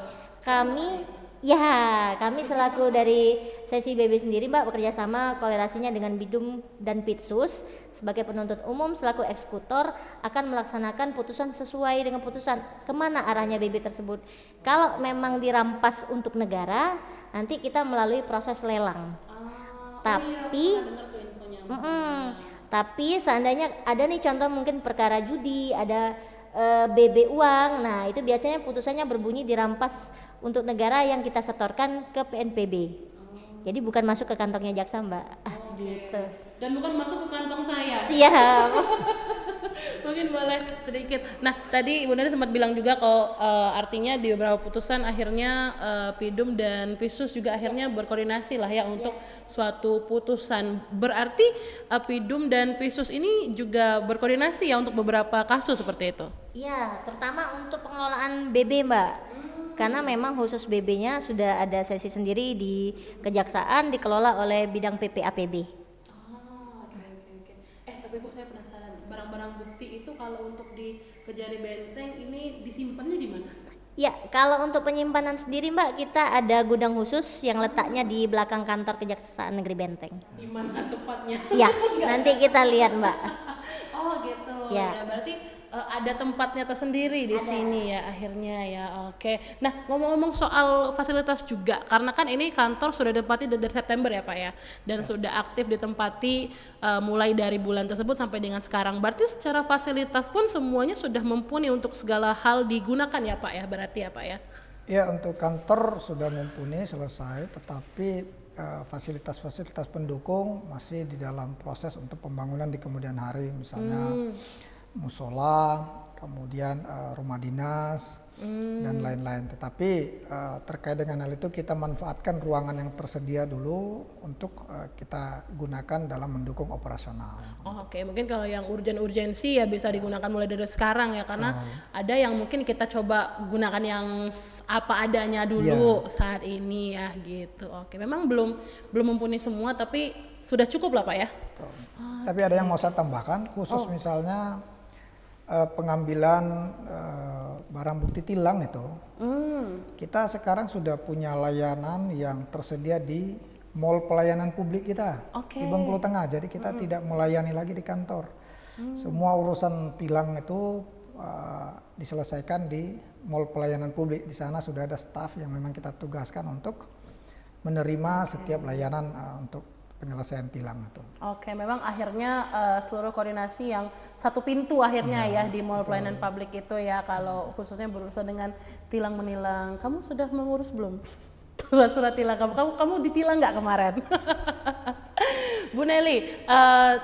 Kami selaku dari sesi BB sendiri Mbak bekerja sama kolerasinya dengan Bidum dan Pitsus sebagai penuntut umum selaku eksekutor akan melaksanakan putusan sesuai dengan putusan kemana arahnya BB tersebut. Kalau memang dirampas untuk negara, nanti kita melalui proses lelang. Tapi seandainya ada nih contoh mungkin perkara judi, ada BB uang, nah itu biasanya putusannya berbunyi dirampas untuk negara yang kita setorkan ke PNPB. Jadi bukan masuk ke kantongnya jaksa Mbak. Gitu. Dan bukan masuk ke kantong saya. Siap. Mungkin boleh sedikit. Nah, tadi Ibu Neli sempat bilang juga kalau artinya di beberapa putusan akhirnya Pidum dan Pisus juga akhirnya berkoordinasi lah ya untuk suatu putusan. Berarti Pidum dan Pisus ini juga berkoordinasi ya untuk beberapa kasus seperti itu. Iya, terutama untuk pengelolaan BB Mbak. Karena memang khusus BB-nya sudah ada sesi sendiri di kejaksaan dikelola oleh bidang PPAPB. Tapi kok saya penasaran, barang-barang bukti itu kalau untuk di Kejari Benteng ini disimpannya di mana? Ya, kalau untuk penyimpanan sendiri Mbak, kita ada gudang khusus yang letaknya di belakang kantor Kejaksaan Negeri Benteng. Di mana tepatnya? Ya, nanti kita lihat Mbak. Oh gitu. Ya. Berarti ada tempatnya tersendiri di sini ya akhirnya ya. Oke. Nah, ngomong-ngomong soal fasilitas juga, karena kan ini kantor sudah ditempati dari September ya Pak ya, dan sudah aktif ditempati mulai dari bulan tersebut sampai dengan sekarang. Berarti secara fasilitas pun semuanya sudah mumpuni untuk segala hal digunakan ya Pak ya, berarti ya Pak ya? Ya, untuk kantor sudah mumpuni selesai, tetapi fasilitas-fasilitas pendukung masih di dalam proses untuk pembangunan di kemudian hari, misalnya musola, kemudian rumah dinas dan lain-lain. Tetapi terkait dengan hal itu kita manfaatkan ruangan yang tersedia dulu untuk kita gunakan dalam mendukung operasional. Oke, mungkin kalau yang urgensi ya bisa digunakan mulai dari sekarang ya, karena ada yang mungkin kita coba gunakan yang apa adanya dulu saat ini ya gitu. Oke, memang belum mumpuni semua tapi sudah cukup lah Pak ya. Tapi ada yang mau saya tambahkan khusus misalnya pengambilan barang bukti tilang itu, kita sekarang sudah punya layanan yang tersedia di mall pelayanan publik kita di Bengkulu Tengah. Jadi kita tidak melayani lagi di kantor. Semua urusan tilang itu diselesaikan di mall pelayanan publik. Di sana sudah ada staf yang memang kita tugaskan untuk menerima setiap layanan untuk penyelesaian tilang itu. Oke, memang akhirnya seluruh koordinasi yang satu pintu akhirnya ya di mall pelayanan publik itu ya, kalau khususnya berurusan dengan tilang menilang. Kamu sudah mengurus belum surat-surat tilang kamu ditilang nggak kemarin? Bu Neli,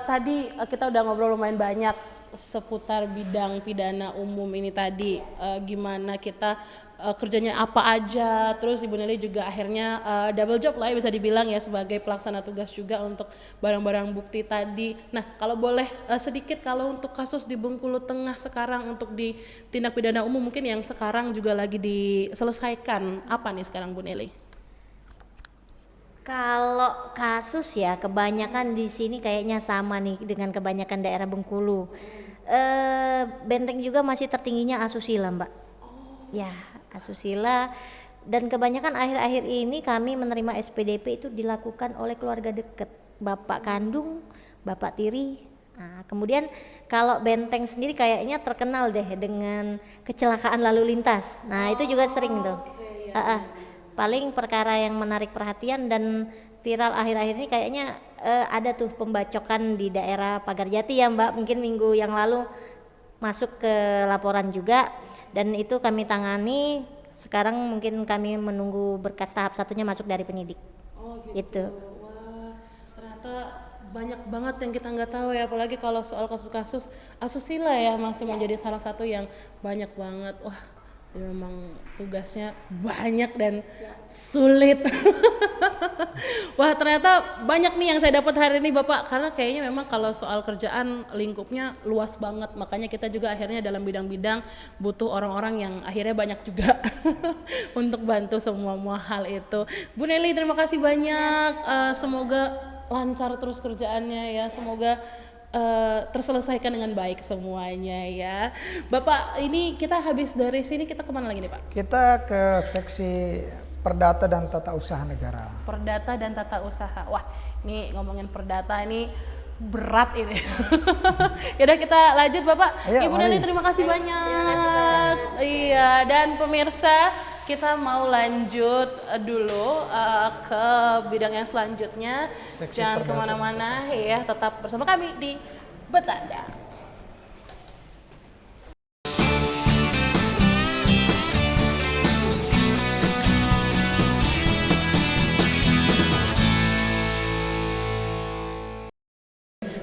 tadi kita udah ngobrol lumayan banyak seputar bidang pidana umum ini tadi, gimana kita kerjanya apa aja, terus Ibu Neli juga akhirnya double job lah ya bisa dibilang ya sebagai pelaksana tugas juga untuk barang-barang bukti tadi. Nah, kalau boleh sedikit kalau untuk kasus di Bengkulu Tengah sekarang untuk di tindak pidana umum mungkin yang sekarang juga lagi diselesaikan, apa nih sekarang Bu Neli? Kalau kasus ya kebanyakan di sini kayaknya sama nih dengan kebanyakan daerah Bengkulu. Benteng juga masih tertingginya asusila Mbak. Ya, asusila, dan kebanyakan akhir-akhir ini kami menerima SPDP itu dilakukan oleh keluarga dekat, bapak kandung, bapak tiri. Nah, kemudian kalau Benteng sendiri kayaknya terkenal deh dengan kecelakaan lalu lintas. Nah itu juga sering tuh. Paling perkara yang menarik perhatian dan viral akhir-akhir ini kayaknya ada tuh pembacokan di daerah Pagarjati ya Mbak, mungkin minggu yang lalu masuk ke laporan juga, dan itu kami tangani. Sekarang mungkin kami menunggu berkas tahap satunya masuk dari penyidik. Oh Gitu. Wah, ternyata banyak banget yang kita nggak tahu ya, apalagi kalau soal kasus-kasus asusila ya masih menjadi salah satu yang banyak banget. Wah, ya memang tugasnya banyak dan sulit. Wah, ternyata banyak nih yang saya dapat hari ini Bapak, karena kayaknya memang kalau soal kerjaan lingkupnya luas banget, makanya kita juga akhirnya dalam bidang-bidang butuh orang-orang yang akhirnya banyak juga untuk bantu semua hal itu. Bu Nelly, terima kasih banyak. Semoga lancar terus kerjaannya ya, semoga terselesaikan dengan baik semuanya ya. Bapak, ini kita habis dari sini kita kemana lagi nih Pak? Kita ke seksi Perdata dan Tata Usaha Negara. Perdata dan tata usaha. Wah, ini ngomongin perdata ini berat ini. Yaudah kita lanjut Bapak. Ayo, Ibu mari. Nelly terima kasih banyak. Iya, dan pemirsa kita mau lanjut dulu ke bidang yang selanjutnya. Seksi Jangan Perdata kemana-mana ya, tetap bersama kami di Betanda.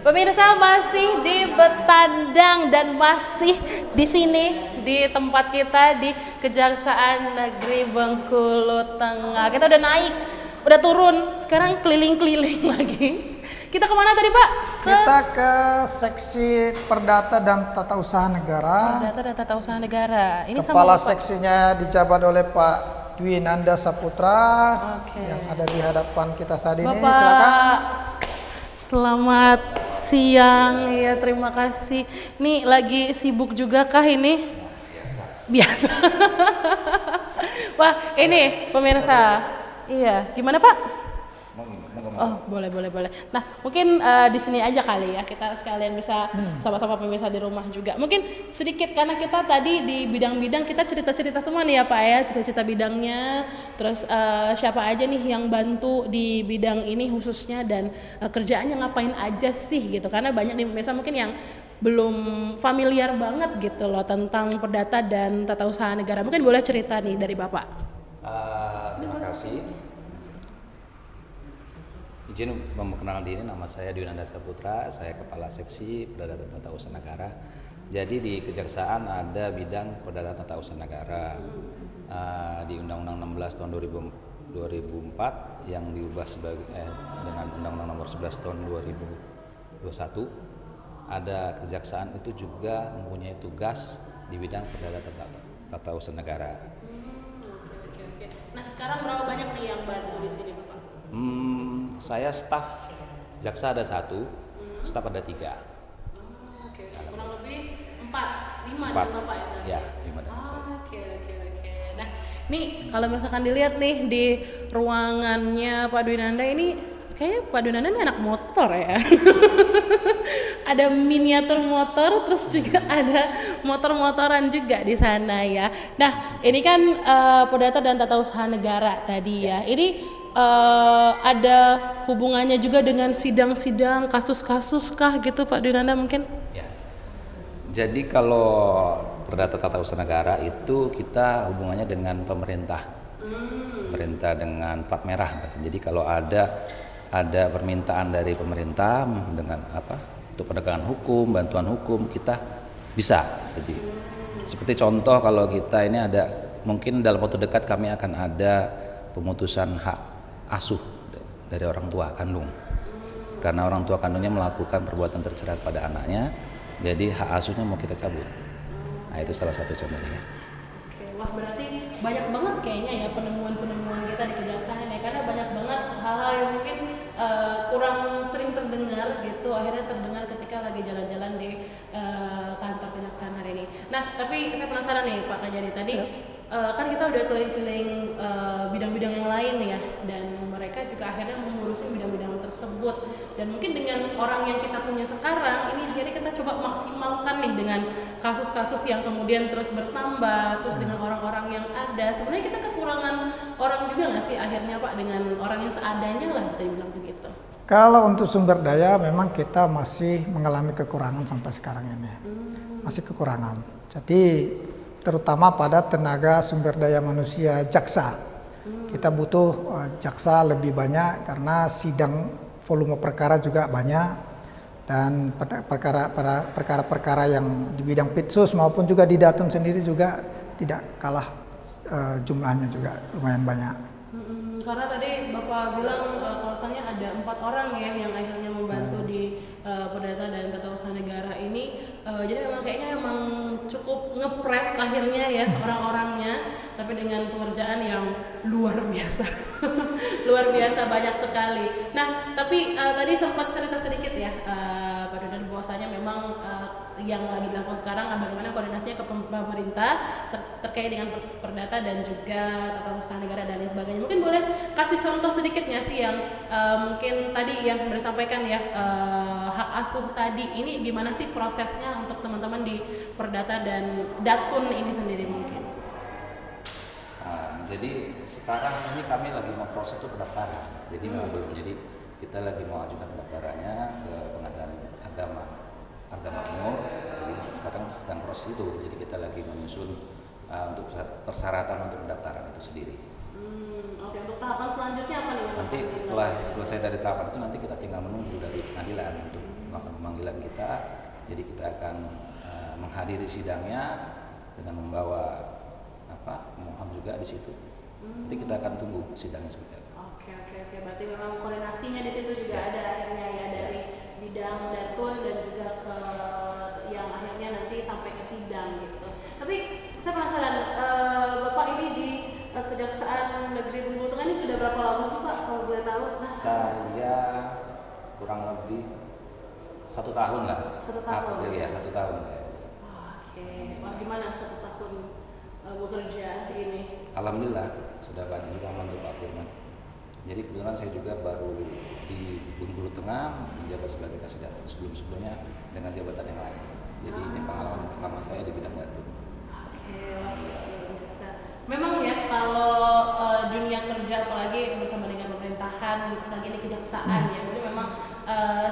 Pemirsa, masih di Betandang dan masih di sini di tempat kita di Kejaksaan Negeri Bengkulu Tengah. Kita udah naik, udah turun, sekarang keliling-keliling lagi. Kita kemana tadi Pak? Kita ke seksi Perdata dan Tata Usaha Negara. Perdata dan Tata Usaha Negara. Ini Kepala sama Pak. seksinya dijabat oleh Pak Dwi Nanda Saputra Oke. yang ada di hadapan kita saat ini. Bapak, Silakan. selamat siang ya, terima kasih. Nih lagi sibuk juga kah ini? Biasa. Wah, ini pemirsa. Iya, gimana Pak? Oh, boleh. Nah, mungkin di sini aja kali ya, kita sekalian bisa sama-sama pemirsa di rumah juga. Mungkin sedikit karena kita tadi di bidang-bidang kita cerita-cerita semua nih ya Pak ya, cerita-cerita bidangnya. Terus siapa aja nih yang bantu di bidang ini khususnya, dan kerjaannya ngapain aja sih gitu. Karena banyak nih pemirsa mungkin yang belum familiar banget gitu loh tentang Perdata dan Tata Usaha Negara. Mungkin boleh cerita nih dari Bapak. Terima kasih. Izin memperkenalkan diri, nama saya Dwi Nanda Saputra, saya Kepala Seksi Perdata dan Tata Usaha Negara. Jadi di Kejaksaan ada bidang Perdata dan Tata Usaha Negara di Undang-Undang 16 tahun 2004 yang diubah dengan Undang-Undang nomor 11 tahun 2021. Ada Kejaksaan itu juga mempunyai tugas di bidang Perdata dan Tata Usaha Negara. Oke. Nah, sekarang berapa banyak nih yang bantu di sini Bapak? Saya staf jaksa ada 1, staf ada 3. Oke. Kurang lebih 5 4, dengan Bapak ya? ya 5 dengan saya. Oke. Nah, nih kalau misalkan dilihat nih di ruangannya Pak Dwi Nanda ini, kayaknya Pak Dwi Nanda ini anak motor ya. Ada miniatur motor, terus juga ada motor-motoran juga di sana ya. Nah, ini kan Perdata dan Tata Usaha Negara tadi ya. Ini ada hubungannya juga dengan sidang-sidang kasus-kasus kah gitu Pak Dwi Nanda mungkin? Ya. Jadi kalau Perdata Tata Usaha Negara itu kita hubungannya dengan pemerintah. Pemerintah dengan plat merah. Jadi kalau ada permintaan dari pemerintah dengan untuk penegakan hukum, bantuan hukum, kita bisa. Jadi seperti contoh kalau kita ini ada, mungkin dalam waktu dekat kami akan ada pemutusan hak asuh dari orang tua kandung, karena orang tua kandungnya melakukan perbuatan tercela pada anaknya, jadi hak asuhnya mau kita cabut. Nah itu salah satu contohnya. Oke, wah berarti banyak banget kayaknya ya penemuan kita di kejaksaan ini, karena banyak banget hal-hal yang mungkin kurang sering terdengar gitu, akhirnya terdengar ketika lagi jalan-jalan di kantor kejaksaan hari ini. Nah, tapi saya penasaran nih Pak Kajari tadi. kan kita udah keliling-keliling bidang-bidang yang lain ya, dan mereka juga akhirnya mengurusin bidang-bidang tersebut. Dan mungkin dengan orang yang kita punya sekarang ini akhirnya kita coba maksimalkan nih dengan kasus-kasus yang kemudian terus bertambah, terus dengan orang-orang yang ada. Sebenarnya kita kekurangan orang juga nggak sih akhirnya Pak, dengan orang yang seadanya lah bisa dibilang begitu. Kalau untuk sumber daya memang kita masih mengalami kekurangan sampai sekarang ini. Masih kekurangan. Jadi terutama pada tenaga sumber daya manusia jaksa. Kita butuh jaksa lebih banyak karena sidang volume perkara juga banyak, dan perkara-perkara yang di bidang Pitsus maupun juga di Datun sendiri juga tidak kalah jumlahnya juga lumayan banyak. Karena tadi Bapak bilang kalau misalnya ada 4 orang ya yang akhirnya membantu di Perdata dan Tata Usaha Negara ini, jadi memang kayaknya emang cukup ngepres akhirnya ya orang-orangnya, tapi dengan pekerjaan yang luar biasa, luar biasa banyak sekali. Nah, tapi tadi sempat cerita sedikit ya Pak Dodan bahwasanya memang yang lagi dilakukan sekarang bagaimana koordinasinya ke pemerintah terkait dengan perdata dan juga tata usaha negara dan lain sebagainya. Mungkin boleh kasih contoh sedikit nggak sih yang mungkin tadi yang sudah disampaikan ya, hak asuh tadi ini gimana sih prosesnya untuk teman-teman di perdata dan Datun ini sendiri mungkin? Jadi sekarang ini kami lagi mau proses itu pendaftaran, jadi memang belum. Jadi kita lagi mau ajukan pendaftarannya ke Pengadilan Agama Umum. Jadi sekarang sedang proses itu, jadi kita lagi menyusun untuk persyaratan untuk pendaftaran itu sendiri. Oke, untuk tahapan selanjutnya apa nih? Nanti setelah selesai dari tahapan itu nanti kita tinggal menunggu dari pengadilan untuk melakukan pemanggilan kita. Jadi kita akan menghadiri sidangnya dengan membawa mohon juga di situ. Nanti kita akan tunggu sidangnya seperti apa. Oke. Berarti memang koordinasinya di situ juga ada akhirnya ya, dari bidang Datun dan juga ke yang akhirnya nanti sampai ke sidang gitu. Tapi saya penasaran, Bapak ini di Kejaksaan Negeri Bengkulu Tengah ini sudah berapa lama sih Pak kalau boleh tahu? Saya kurang lebih 1 tahun lah. 1 tahun? Iya, 1 tahun. Oke. Wah, gimana 1 tahun bekerja ini? Alhamdulillah sudah banyak juga membantu Pak Firman. Jadi kebetulan saya juga baru di Bengkulu Tengah menjabat sebagai Kasih Datun, sebelumnya dengan jabatan yang lain. Jadi ini pengalaman pertama saya di bidang Datun. Oke, luar biasa. Memang ya kalau dunia kerja apalagi bersama dengan pemerintahan, apalagi di kejaksaan ya, jadi memang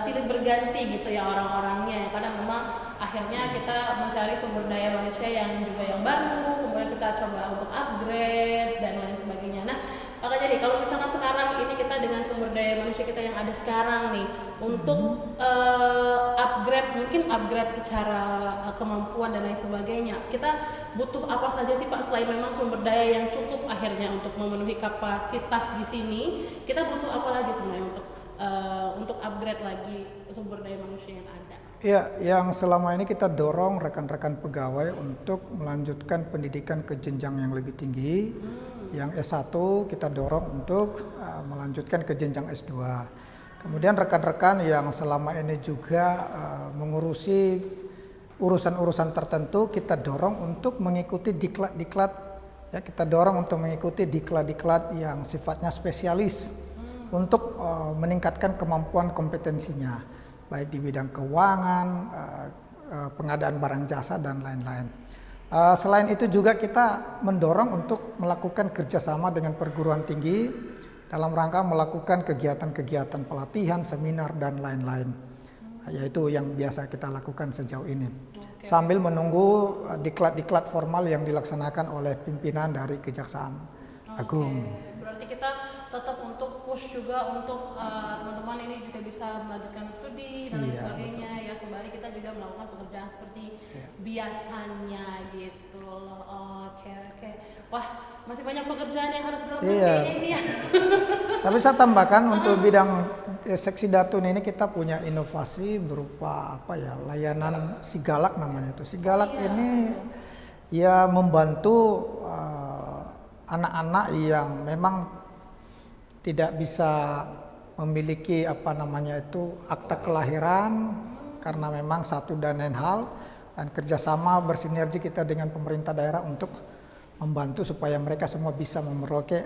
silih berganti gitu ya orang-orangnya. Karena memang akhirnya kita mencari sumber daya manusia yang juga yang baru, kemudian kita coba untuk upgrade dan lain sebagainya. Nah, maka jadi kalau misalkan sekarang ini kita dengan sumber daya manusia kita yang ada sekarang nih untuk upgrade secara kemampuan dan lain sebagainya, kita butuh apa saja sih Pak selain memang sumber daya yang cukup akhirnya untuk memenuhi kapasitas di sini, kita butuh apa lagi sebenarnya untuk upgrade lagi sumber daya manusia yang ada? Ya, yang selama ini kita dorong rekan-rekan pegawai untuk melanjutkan pendidikan ke jenjang yang lebih tinggi. Yang S1 kita dorong untuk melanjutkan ke jenjang S2. Kemudian rekan-rekan yang selama ini juga mengurusi urusan-urusan tertentu, kita dorong untuk mengikuti diklat-diklat. Ya, kita dorong untuk mengikuti diklat-diklat yang sifatnya spesialis untuk meningkatkan kemampuan kompetensinya, baik di bidang keuangan, pengadaan barang jasa, dan lain-lain. Selain itu juga kita mendorong untuk melakukan kerjasama dengan perguruan tinggi dalam rangka melakukan kegiatan-kegiatan pelatihan, seminar, dan lain-lain. Yaitu yang biasa kita lakukan sejauh ini. Sambil menunggu diklat-diklat formal yang dilaksanakan oleh pimpinan dari Kejaksaan Agung. Berarti kita tetap untuk push juga untuk teman-teman ini juga bisa melanjutkan studi dan lain sebagainya. Ya, sembari kita juga melakukan pekerjaan seperti biasanya gitu loh. Oke. Wah, masih banyak pekerjaan yang harus dilakukan ini ya. Tapi saya tambahkan untuk bidang seksi Datun ini kita punya inovasi berupa layanan Sigalak namanya itu. Sigalak ini ya membantu anak-anak yang memang tidak bisa memiliki akta kelahiran karena memang satu dan lain hal, dan kerjasama bersinergi kita dengan pemerintah daerah untuk membantu supaya mereka semua bisa memperoleh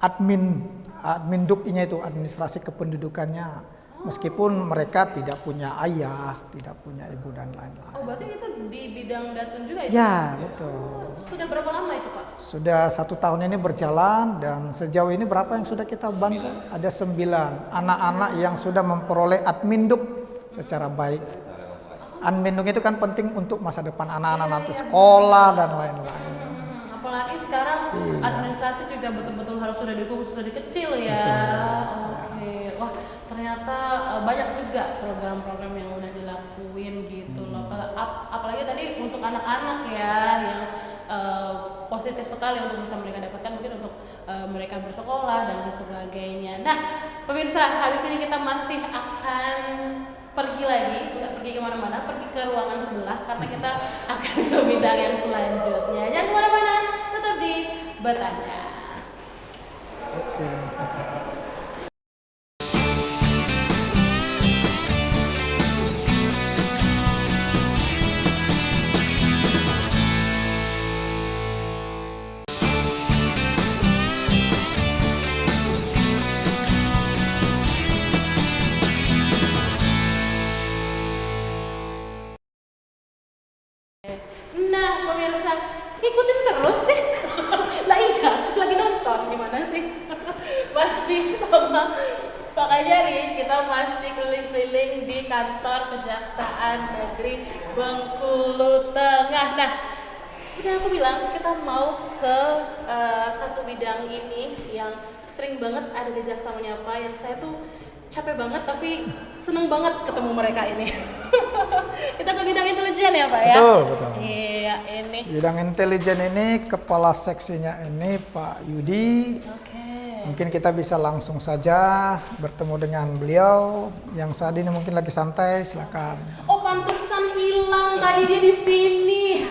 admin duknya itu, administrasi kependudukannya. Meskipun mereka tidak punya ayah, tidak punya ibu dan lain-lain. Oh, berarti itu di bidang Datun juga itu? Ya, betul. Sudah berapa lama itu, Pak? Sudah 1 tahun ini berjalan, dan sejauh ini berapa yang sudah kita bantu? Ada 9 anak-anak yang sudah memperoleh adminduk secara baik. Adminduk itu kan penting untuk masa depan anak-anak nanti sekolah dan lain-lain. Apalagi sekarang administrasi juga betul-betul harus sudah dikubur, sudah dikecil ya. Oke, wah ternyata banyak juga program-program yang udah dilakuin gitu loh. Apalagi tadi untuk anak-anak ya yang positif sekali untuk bisa mereka dapatkan, mungkin untuk mereka bersekolah dan lain sebagainya. Nah, pemirsa, habis ini kita masih akan pergi lagi, nggak pergi kemana-mana, pergi ke ruangan sebelah karena kita akan ke bidang yang selanjutnya. Jangan kemana-mana, tetap di Bertanya. Oke. Nah, pemirsa, ikutin terus sih. Lah iya, lagi nonton gimana sih? Masih sama Pak Kajari, kita masih keliling-keliling di kantor Kejaksaan Negeri Bengkulu Tengah. Nah, seperti yang aku bilang, kita mau ke satu bidang ini yang sering banget ada di Jaksa Menyapa, yang saya tuh capek banget tapi seneng banget ketemu mereka ini. Kita ke bidang intelijen ya Pak ya? Betul, betul. Iya, ini. Bidang intelijen ini kepala seksinya ini Pak Yudi. Oke. Mungkin kita bisa langsung saja bertemu dengan beliau yang saat ini mungkin lagi santai, silakan. Oh, pantesan hilang tadi dia di sini.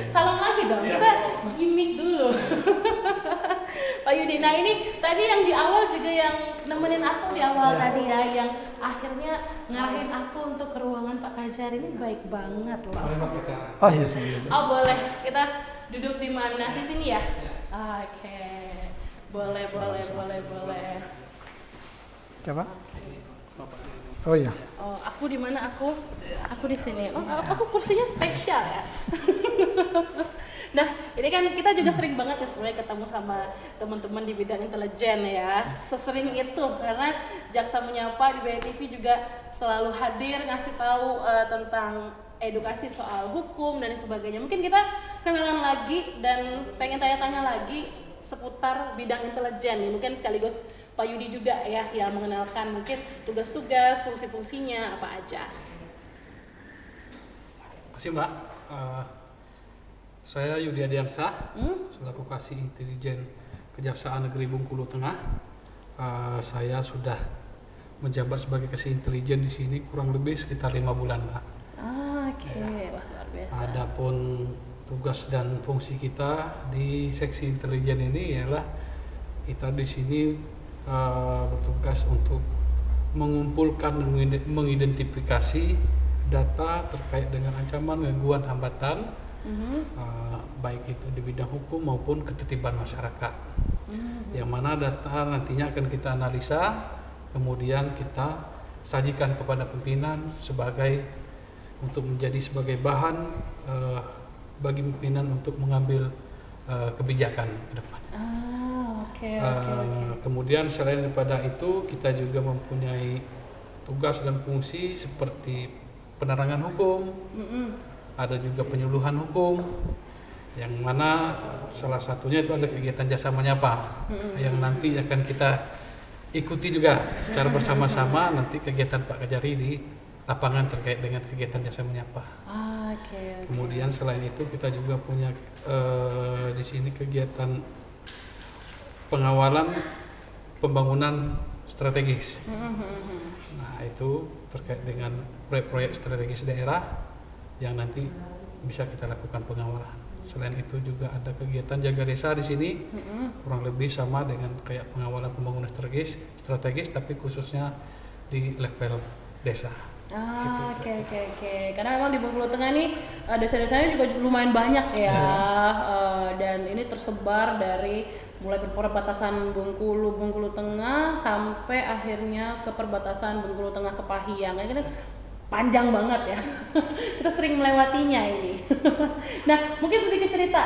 Salam lagi dong, kita gimmick dulu. Pak Yudi, nah ini tadi yang di awal juga yang nemenin aku di awal tadi ya, yang akhirnya ngarahin aku untuk ke ruangan Pak Kajari, ini baik banget loh. Oh iya, sambil. Oh boleh, kita duduk di mana? Di sini ya? Oke, boleh. Coba. Oh iya. Oh, aku di mana aku? Aku di sini. Oh, aku kursinya spesial ya. Nah, ini kan kita juga sering banget ya sebenarnya ketemu sama teman-teman di bidang intelijen ya. Sesering itu karena Jaksa Menyapa di BNTV juga selalu hadir ngasih tahu tentang edukasi soal hukum dan sebagainya. Mungkin kita kenalan lagi dan pengen tanya-tanya lagi seputar bidang intelijen nih. Mungkin sekaligus Pak Yudi juga ya yang mengenalkan mungkin tugas-tugas, fungsi-fungsinya apa aja. Terima kasih Mbak. Saya Yudi Adiansa, selaku Kasih Intelijen Kejaksaan Negeri Bengkulu Tengah. Saya sudah menjabat sebagai Kasih Intelijen di sini kurang lebih sekitar 5 bulan, Mbak. Oke, wah luar biasa. Adapun tugas dan fungsi kita di seksi intelijen ini ialah kita di sini bertugas untuk mengumpulkan dan mengidentifikasi data terkait dengan ancaman, gangguan, hambatan, baik itu di bidang hukum maupun ketertiban masyarakat. Yang mana data nantinya akan kita analisa, kemudian kita sajikan kepada pimpinan untuk menjadi sebagai bahan bagi pimpinan untuk mengambil kebijakan ke depannya. Oke. Kemudian selain daripada itu kita juga mempunyai tugas dan fungsi seperti penerangan hukum, ada juga penyuluhan hukum, yang mana salah satunya itu ada kegiatan Jasa Menyapa yang nanti akan kita ikuti juga secara bersama-sama nanti kegiatan Pak Kajari di lapangan terkait dengan kegiatan Jasa Menyapa. Oke. Kemudian selain itu kita juga punya di sini kegiatan pengawalan pembangunan strategis. Nah itu terkait dengan proyek-proyek strategis daerah yang nanti bisa kita lakukan pengawalan. Selain itu juga ada kegiatan jaga desa di sini, kurang lebih sama dengan kayak pengawalan pembangunan strategis tapi khususnya di level desa. Oke. Karena memang di Bengkulu Tengah nih desa-desanya juga lumayan banyak ya. Dan ini tersebar dari mulai perbatasan Bengkulu Tengah sampai akhirnya ke perbatasan Bengkulu Tengah ke Pahiang. Kan panjang banget ya. Kita sering melewatinya ini. Nah, mungkin sedikit cerita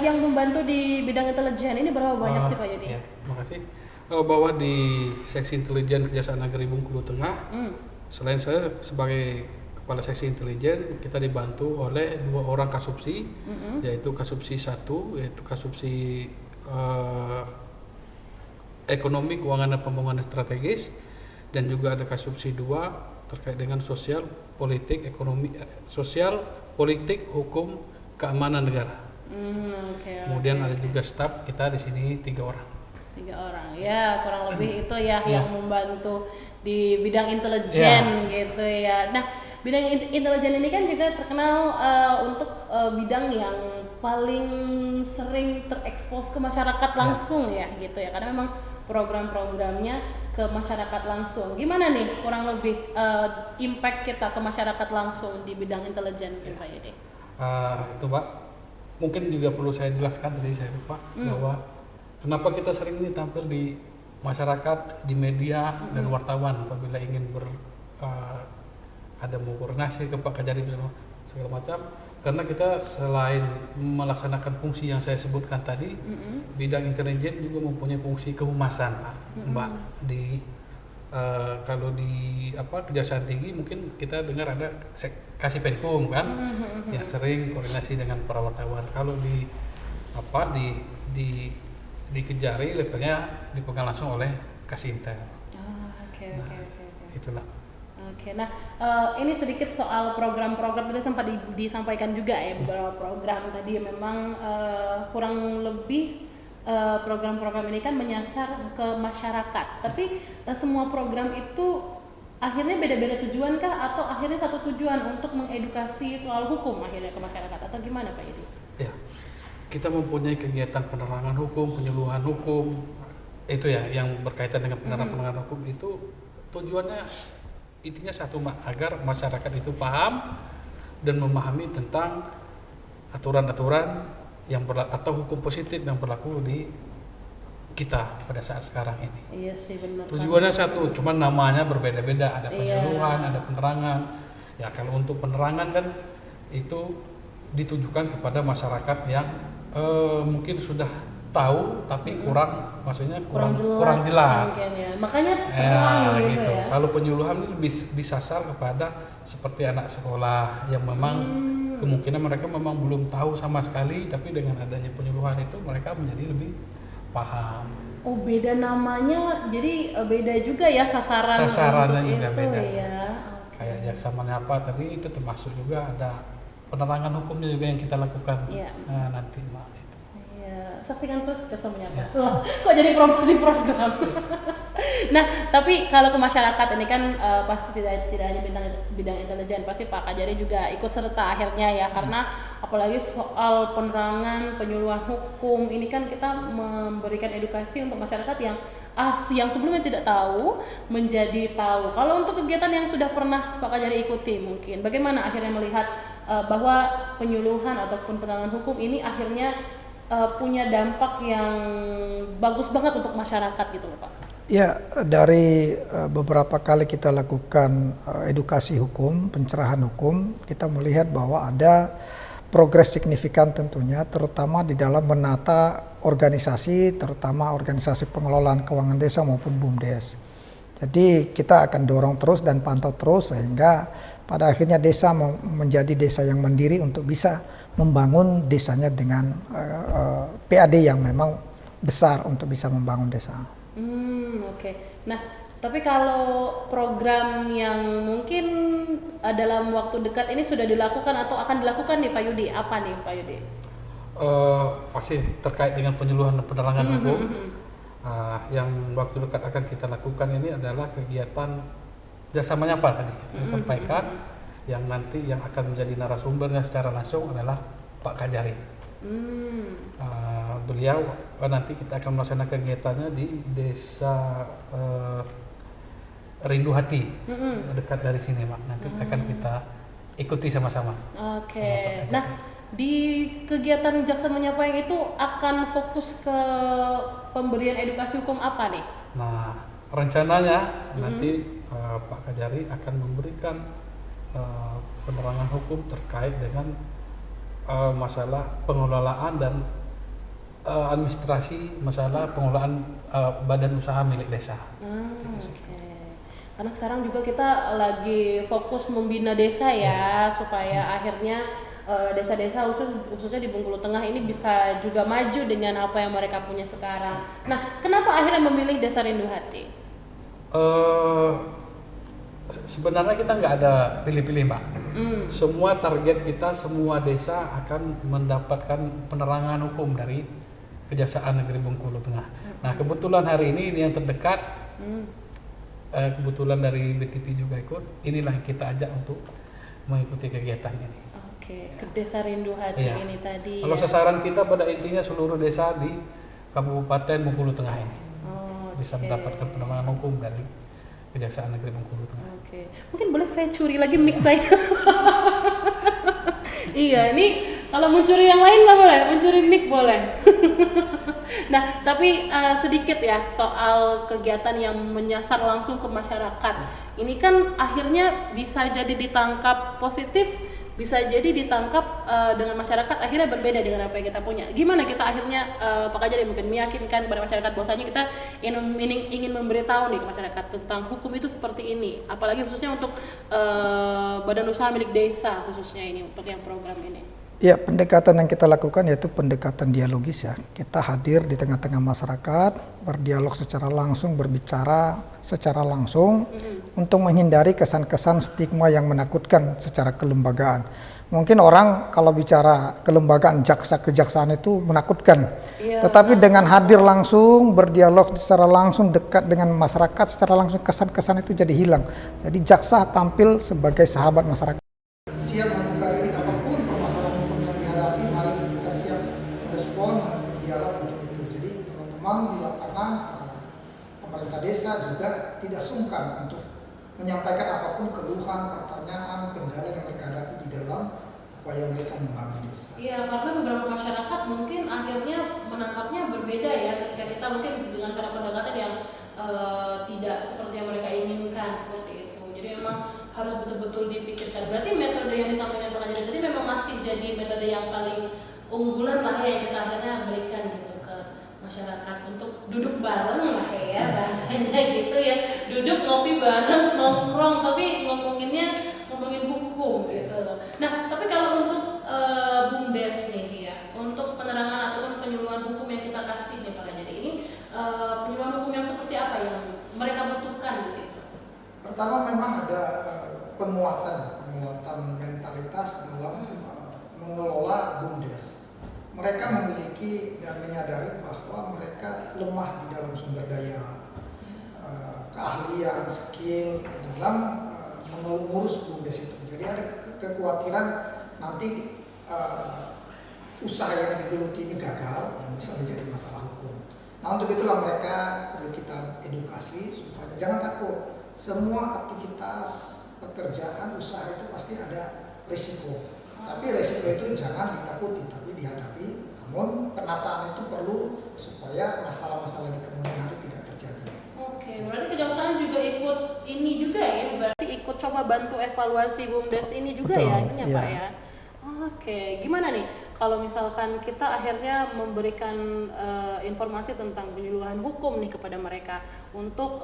yang membantu di bidang intelijen ini berapa banyak sih Pak Yudi? Ya, makasih. Bahwa di seksi intelijen Kejaksaan Negeri Bengkulu Tengah, selain saya sebagai kepala seksi intelijen, kita dibantu oleh 2 orang kasubsi, yaitu kasubsi 1, yaitu kasubsi ekonomi, keuangan dan pembangunan strategis, dan juga ada kasubsi 2 terkait dengan sosial, politik, ekonomi, sosial, politik, hukum, keamanan negara. Kemudian ada juga staf kita di sini 3 orang. 3 orang, ya kurang lebih itu ya yang membantu di bidang intelijen gitu ya. Nah, bidang intelijen ini kan juga terkenal untuk bidang yang paling sering terekspos ke masyarakat langsung ya gitu ya, karena memang program-programnya ke masyarakat langsung. Gimana nih kurang lebih impact kita ke masyarakat langsung di bidang intelijen Pak Yudi? Itu Pak, mungkin juga perlu saya jelaskan tadi saya lupa bahwa kenapa kita sering nih tampil di masyarakat, di media dan wartawan apabila ingin ada mau koordinasi ke Pak Kajari segala macam, karena kita selain melaksanakan fungsi yang saya sebutkan tadi, bidang intelijen juga mempunyai fungsi kehumasan Pak, Mbak. Di kalau di Kejaksaan Tinggi mungkin kita dengar ada Kasipenkum kan, yang sering koordinasi dengan para wartawan. Kalau di Kejari levelnya dipegang langsung oleh Kasintel. Itulah. Nah ini sedikit soal program-program tadi sempat disampaikan juga ya, beberapa program tadi memang kurang lebih program-program ini kan menyasar ke masyarakat. Tapi semua program itu akhirnya beda-beda tujuan kah, atau akhirnya satu tujuan untuk mengedukasi soal hukum akhirnya ke masyarakat, atau gimana Pak Yudi? Ya, kita mempunyai kegiatan penerangan hukum, penyuluhan hukum, itu ya yang berkaitan dengan penerangan hukum itu tujuannya intinya satu Mbak, agar masyarakat itu paham dan memahami tentang aturan-aturan yang atau hukum positif yang berlaku di kita pada saat sekarang ini. Iya sih benar. Tujuannya satu, cuman namanya berbeda-beda, ada penyuluhan, ada penerangan. Ya kalau untuk penerangan kan itu ditujukan kepada masyarakat yang mungkin sudah tahu tapi kurang jelas. Ya. Makanya terang gitu ya. Kalau penyuluhan ini disasar kepada seperti anak sekolah yang memang kemungkinan mereka memang belum tahu sama sekali, tapi dengan adanya penyuluhan itu mereka menjadi lebih paham. Oh beda namanya, jadi beda juga ya sasarannya juga itu, beda ya. Kayak jaksamanya apa tadi itu termasuk juga ada penerangan hukumnya juga yang kita lakukan nanti Mbak. Saksikan terus Jaksa Menyapa. Kok jadi promosi program? Nah, tapi kalau ke masyarakat ini kan pasti tidak hanya bidang intelijen, pasti Pak Kajari juga ikut serta akhirnya ya, karena apalagi soal penerangan, penyuluhan hukum ini kan kita memberikan edukasi untuk masyarakat yang sebelumnya tidak tahu menjadi tahu. Kalau untuk kegiatan yang sudah pernah Pak Kajari ikuti, mungkin bagaimana akhirnya melihat bahwa penyuluhan ataupun penerangan hukum ini akhirnya punya dampak yang bagus banget untuk masyarakat gitu loh Pak. Ya, dari beberapa kali kita lakukan edukasi hukum, pencerahan hukum, kita melihat bahwa ada progres signifikan tentunya, terutama di dalam menata organisasi, terutama organisasi pengelolaan keuangan desa maupun BUMDes. Jadi kita akan dorong terus dan pantau terus sehingga pada akhirnya desa menjadi desa yang mandiri untuk bisa membangun desanya dengan PAD yang memang besar untuk bisa membangun desa. Oke. Nah, tapi kalau program yang mungkin dalam waktu dekat ini sudah dilakukan atau akan dilakukan nih Pak Yudi, apa nih Pak Yudi? Pasti terkait dengan penyuluhan dan penerangan hukum. Yang waktu dekat akan kita lakukan ini adalah kegiatan Jaksa Menyapa tadi saya sampaikan, yang nanti yang akan menjadi narasumbernya secara langsung adalah Pak Kajari. Beliau nanti kita akan melaksanakan kegiatannya di desa Rindu Hati, dekat dari sini Mak. Nanti akan kita ikuti sama-sama. Oke. Nah, di kegiatan Jaksa Menyapa yang itu akan fokus ke pemberian edukasi hukum apa nih? Nah, rencananya nanti Pak Kajari akan memberikan penerangan hukum terkait dengan masalah pengelolaan dan administrasi masalah pengelolaan badan usaha milik desa. Oke. Karena sekarang juga kita lagi fokus membina desa ya, supaya akhirnya desa-desa khususnya di Bengkulu Tengah ini bisa juga maju dengan apa yang mereka punya sekarang. Nah, kenapa akhirnya memilih Desa Rindu Hati? Sebenarnya kita nggak ada pilih-pilih Mbak. Semua target kita, semua desa akan mendapatkan penerangan hukum dari Kejaksaan Negeri Bengkulu Tengah. Nah kebetulan hari ini yang terdekat, kebetulan dari BTP juga ikut, inilah yang kita ajak untuk mengikuti kegiatan ini. Oke, ke Desa Rindu Hati ini tadi. Kalau sasaran kita pada intinya seluruh desa di Kabupaten Bengkulu Tengah ini bisa mendapatkan penerangan hukum dari Kejaksaan Negeri Bengkulu Tengah. Oke, mungkin boleh saya curi lagi mic saya. Iya, ini kalau mencuri yang lain nggak boleh, mencuri mic boleh. Nah, tapi sedikit ya soal kegiatan yang menyasar langsung ke masyarakat. Ini kan akhirnya bisa jadi ditangkap positif, bisa jadi ditangkap dengan masyarakat akhirnya berbeda dengan apa yang kita punya. Gimana kita akhirnya Pak Kajari mungkin meyakinkan kepada masyarakat bahwasanya kita ingin memberitahu nih ke masyarakat tentang hukum itu seperti ini, apalagi khususnya untuk badan usaha milik desa khususnya ini untuk yang program ini. Ya, pendekatan yang kita lakukan yaitu pendekatan dialogis ya. Kita hadir di tengah-tengah masyarakat, berdialog secara langsung, berbicara secara langsung untuk menghindari kesan-kesan stigma yang menakutkan secara kelembagaan. Mungkin orang kalau bicara kelembagaan kejaksaan itu menakutkan. Tetapi dengan hadir langsung, berdialog secara langsung, dekat dengan masyarakat secara langsung, kesan-kesan itu jadi hilang. Jadi jaksa tampil sebagai sahabat masyarakat. Siap membuka diri apapun permasalahan hukum yang dihadapi, mari kita siap merespon, berdialog untuk itu. Jadi teman-teman di lapangan, pemerintah desa juga tidak sungkan untuk menyampaikan apapun keluhan, pertanyaan, kendala yang mereka hadapi di dalam upaya mereka membangun desa. Iya, karena beberapa masyarakat mungkin akhirnya menangkapnya berbeda ya ketika kita mungkin dengan cara pendekatan yang tidak seperti yang mereka inginkan seperti itu. Jadi memang harus betul-betul dipikirkan. Berarti metode yang disampaikan Pak Kajari tadi memang masih jadi metode yang paling unggulan lah ya yang kita akhirnya berikan gitu ke masyarakat untuk duduk bareng lah ya bahasanya gitu ya, duduk ngopi bareng nongkrong tapi ngomongin hukum gitu loh. Nah tapi kalau untuk BUMDes nih ya, untuk penerangan ataupun penyuluhan hukum yang kita kasih nih Pak Kajari ini, penyuluhan hukum yang seperti apa yang mereka butuhkan di situ? Pertama memang ada penguatan mentalitas dalam mengelola BUMDes. Mereka memiliki dan menyadari bahwa mereka lemah di dalam sumber daya, keahlian, skill dalam mengurus BUMDes itu. Jadi ada kekhawatiran nanti usaha yang digeluti ini gagal dan bisa menjadi masalah hukum. Nah untuk itulah mereka perlu kita edukasi supaya jangan takut. Semua aktivitas pekerjaan usaha itu pasti ada risiko. Tapi risiko itu jangan ditakuti, tapi dihadapi. Namun penataan itu perlu supaya masalah-masalah di kemudian hari tidak terjadi. Oke, berarti kejaksaan juga ikut ini juga ya, berarti ikut coba bantu evaluasi BUMDes ini juga. Betul, ya, ini ya Pak ya. Oke, gimana nih kalau misalkan kita akhirnya memberikan informasi tentang penyuluhan hukum nih kepada mereka untuk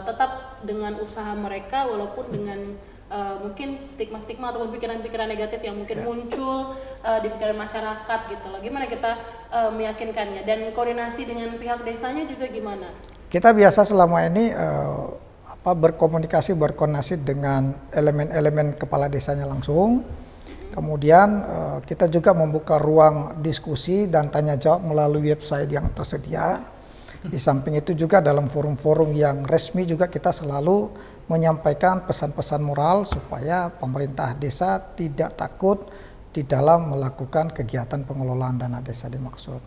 tetap dengan usaha mereka walaupun dengan mungkin stigma-stigma atau pikiran-pikiran negatif yang mungkin muncul di pikiran masyarakat gitu loh. Gimana kita meyakinkannya dan koordinasi dengan pihak desanya juga gimana? Kita biasa selama ini berkoordinasi dengan elemen-elemen kepala desanya langsung. Kemudian kita juga membuka ruang diskusi dan tanya jawab melalui website yang tersedia. Di samping itu juga dalam forum-forum yang resmi juga kita selalu menyampaikan pesan-pesan moral supaya pemerintah desa tidak takut di dalam melakukan kegiatan pengelolaan dana desa dimaksud.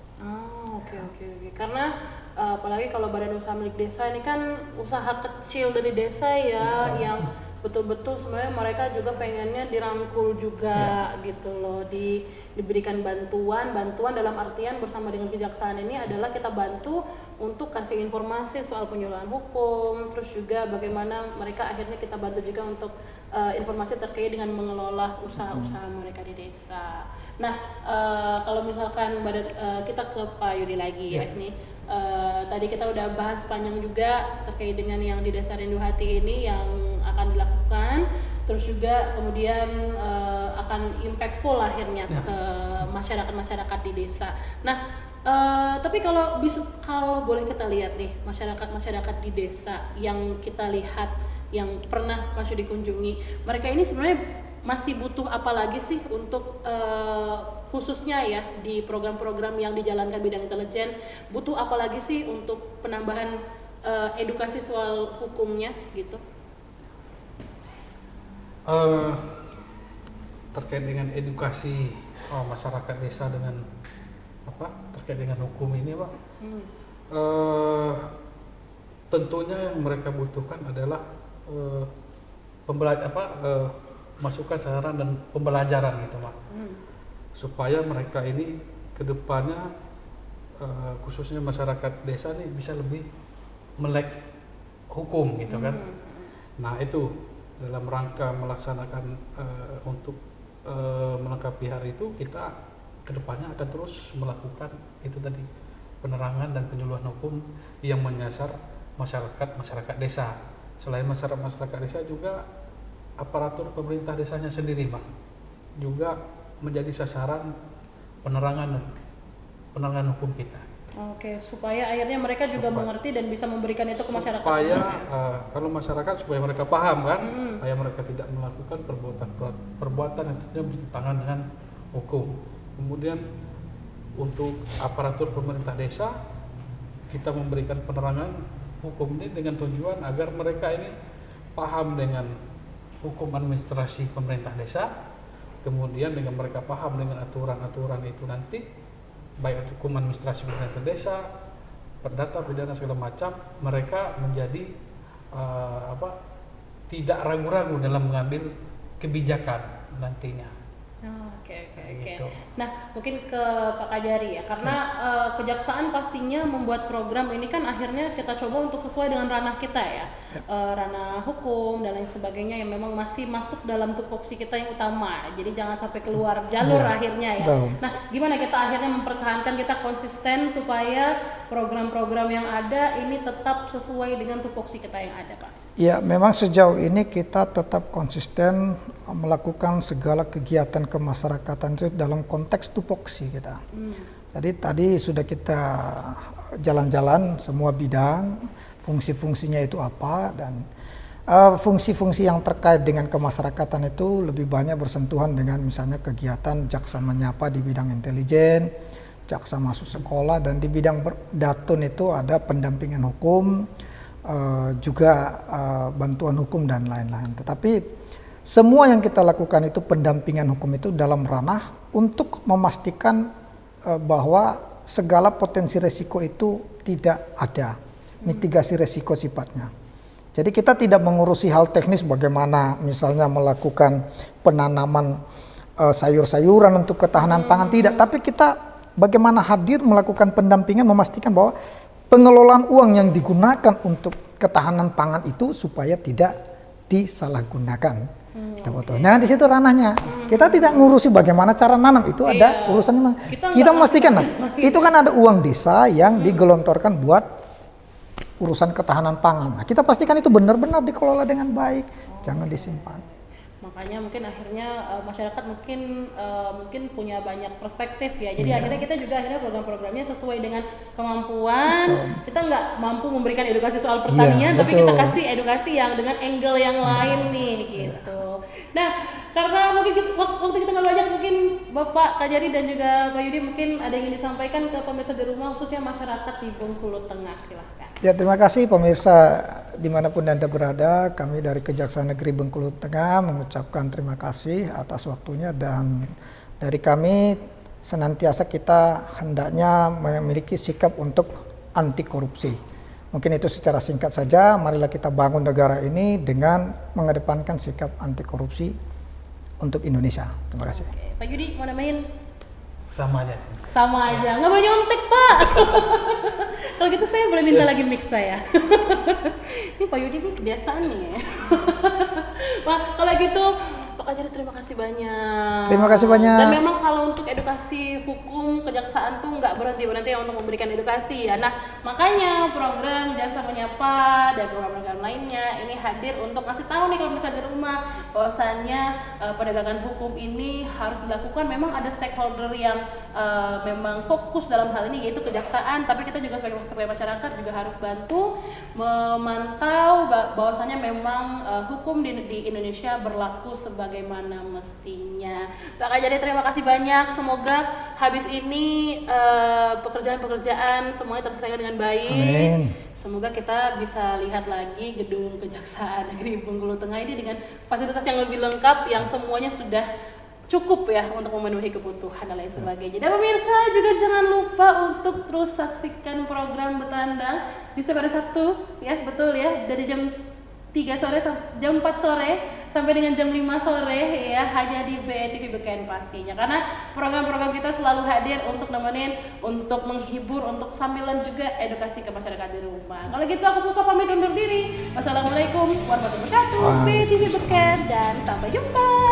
Oke. Karena apalagi kalau badan usaha milik desa ini kan usaha kecil dari desa ya, yang betul-betul sebenarnya mereka juga pengennya dirangkul juga gitu loh, diberikan bantuan dalam artian bersama dengan kejaksaan ini adalah kita bantu untuk kasih informasi soal penyuluhan hukum, terus juga bagaimana mereka akhirnya kita bantu juga untuk informasi terkait dengan mengelola usaha-usaha mereka di desa. Nah, kalau misalkan kita ke Pak Yudi lagi ya nih. Tadi kita udah bahas panjang juga terkait dengan yang di Desa Rindu Hati ini yang akan dilakukan, terus juga kemudian akan impactful akhirnya ke masyarakat di desa. Nah, tapi kalau boleh kita lihat nih masyarakat di desa yang kita lihat yang pernah Mas Yudi dikunjungi, mereka ini sebenarnya masih butuh apa lagi sih untuk khususnya ya di program-program yang dijalankan bidang intelijen, butuh apa lagi sih untuk penambahan edukasi soal hukumnya gitu? Terkait dengan edukasi masyarakat desa dengan terkait dengan hukum ini, Pak, tentunya yang mereka butuhkan adalah masukan, saran dan pembelajaran gitu, Pak, supaya mereka ini kedepannya khususnya masyarakat desa nih bisa lebih melek hukum gitu kan. Nah itu dalam rangka melaksanakan untuk melengkapi hari itu, kita kedepannya akan terus melakukan itu tadi, penerangan dan penyuluhan hukum yang menyasar masyarakat desa. Selain masyarakat desa juga aparatur pemerintah desanya sendiri, Pak, juga menjadi sasaran penerangan hukum kita. Oke, supaya akhirnya mereka juga mengerti dan bisa memberikan itu ke masyarakat. Supaya kalau masyarakat supaya mereka paham kan, supaya mereka tidak melakukan perbuatan yang tentunya bertentangan dengan hukum. Kemudian untuk aparatur pemerintah desa, kita memberikan penerangan hukum ini dengan tujuan agar mereka ini paham dengan hukum administrasi pemerintah desa, kemudian dengan mereka paham dengan aturan-aturan itu nanti, baik hukum administrasi pemerintah desa, perdata, pidana segala macam, mereka menjadi tidak ragu-ragu dalam mengambil kebijakan nantinya. Oke. Gitu. Nah, mungkin ke Pak Kajari ya, karena kejaksaan pastinya membuat program ini kan akhirnya kita coba untuk sesuai dengan ranah kita ya, ranah hukum dan lain sebagainya yang memang masih masuk dalam tupoksi kita yang utama. Jadi jangan sampai keluar jalur akhirnya ya. Nah, gimana kita akhirnya mempertahankan, kita konsisten supaya program-program yang ada ini tetap sesuai dengan tupoksi kita yang ada, Pak? Ya, memang sejauh ini kita tetap konsisten melakukan segala kegiatan kemasyarakatan itu dalam konteks tupoksi kita. Jadi tadi sudah kita jalan-jalan semua bidang, fungsi-fungsinya itu apa, dan fungsi-fungsi yang terkait dengan kemasyarakatan itu lebih banyak bersentuhan dengan misalnya kegiatan jaksa menyapa di bidang intelijen, jaksa masuk sekolah, dan di bidang datun itu ada pendampingan hukum, juga bantuan hukum dan lain-lain. Tetapi semua yang kita lakukan itu pendampingan hukum itu dalam ranah untuk memastikan bahwa segala potensi resiko itu tidak ada, mitigasi resiko sifatnya. Jadi kita tidak mengurusi hal teknis bagaimana misalnya melakukan penanaman sayur-sayuran untuk ketahanan pangan, tidak, tapi kita bagaimana hadir melakukan pendampingan, memastikan bahwa pengelolaan uang yang digunakan untuk ketahanan pangan itu supaya tidak disalahgunakan. Nah di situ ranahnya. Kita tidak ngurusi bagaimana cara nanam, itu ada urusannya. Kita memastikan itu kan ada uang desa yang digelontorkan buat urusan ketahanan pangan. Nah, kita pastikan itu benar-benar dikelola dengan baik, jangan disimpan. Makanya mungkin akhirnya masyarakat mungkin punya banyak perspektif ya. Jadi akhirnya kita juga program-programnya sesuai dengan kemampuan. Kita nggak mampu memberikan edukasi soal pertanian, tapi kita kasih edukasi yang dengan angle yang lain nih gitu. Nah, karena mungkin waktu kita nggak banyak, mungkin Bapak Kajari dan juga Pak Yudi mungkin ada yang ingin disampaikan ke pemirsa di rumah, khususnya masyarakat di Bengkulu Tengah, silahkan. Ya, terima kasih pemirsa dimanapun Anda berada. Kami dari Kejaksaan Negeri Bengkulu Tengah mengucapkan terima kasih atas waktunya, dan dari kami senantiasa kita hendaknya memiliki sikap untuk anti korupsi. Mungkin itu secara singkat saja, marilah kita bangun negara ini dengan mengedepankan sikap anti korupsi untuk Indonesia. Terima kasih. Oke, Pak Yudi mau namain? Sama aja. Sama aja, nggak boleh nyontek Pak. Kalau gitu saya boleh minta lagi mic saya. Ini Pak Yudi nih kebiasaan nih. Pak, kalau gitu Pak Kajari terima kasih banyak. Terima kasih banyak. Dan memang kalau untuk edukasi hukum kejaksaan tuh nggak berhenti untuk memberikan edukasi ya. Nah makanya program Jaksa Menyapa dan program-program lainnya ini hadir untuk kasih tahu nih kalau misalnya di rumah bahwasannya penegakan hukum ini harus dilakukan. Memang ada stakeholder yang memang fokus dalam hal ini yaitu kejaksaan, tapi kita juga sebagai masyarakat juga harus bantu memantau bahwasannya memang hukum di Indonesia berlaku sebagaimana mestinya. Pak Kajari terima kasih banyak. Semoga habis ini pekerjaan-pekerjaan semuanya terselesaikan dengan baik. Amin. Semoga kita bisa lihat lagi gedung Kejaksaan Negeri Bengkulu Tengah ini dengan fasilitas yang lebih lengkap yang semuanya sudah cukup ya untuk memenuhi kebutuhan dan lain sebagainya. Dan pemirsa juga jangan lupa untuk terus saksikan program Betandang di setiap hari Sabtu ya, betul ya, dari jam 3 sore jam 4 sore sampai dengan jam 5 sore ya, hanya di BTV Beken pastinya. Karena program-program kita selalu hadir untuk nemenin, untuk menghibur, untuk sambilan juga edukasi ke masyarakat di rumah. Kalau gitu aku Puspa pamit undur diri. Wassalamualaikum warahmatullahi wabarakatuh. BTV Beken dan sampai jumpa.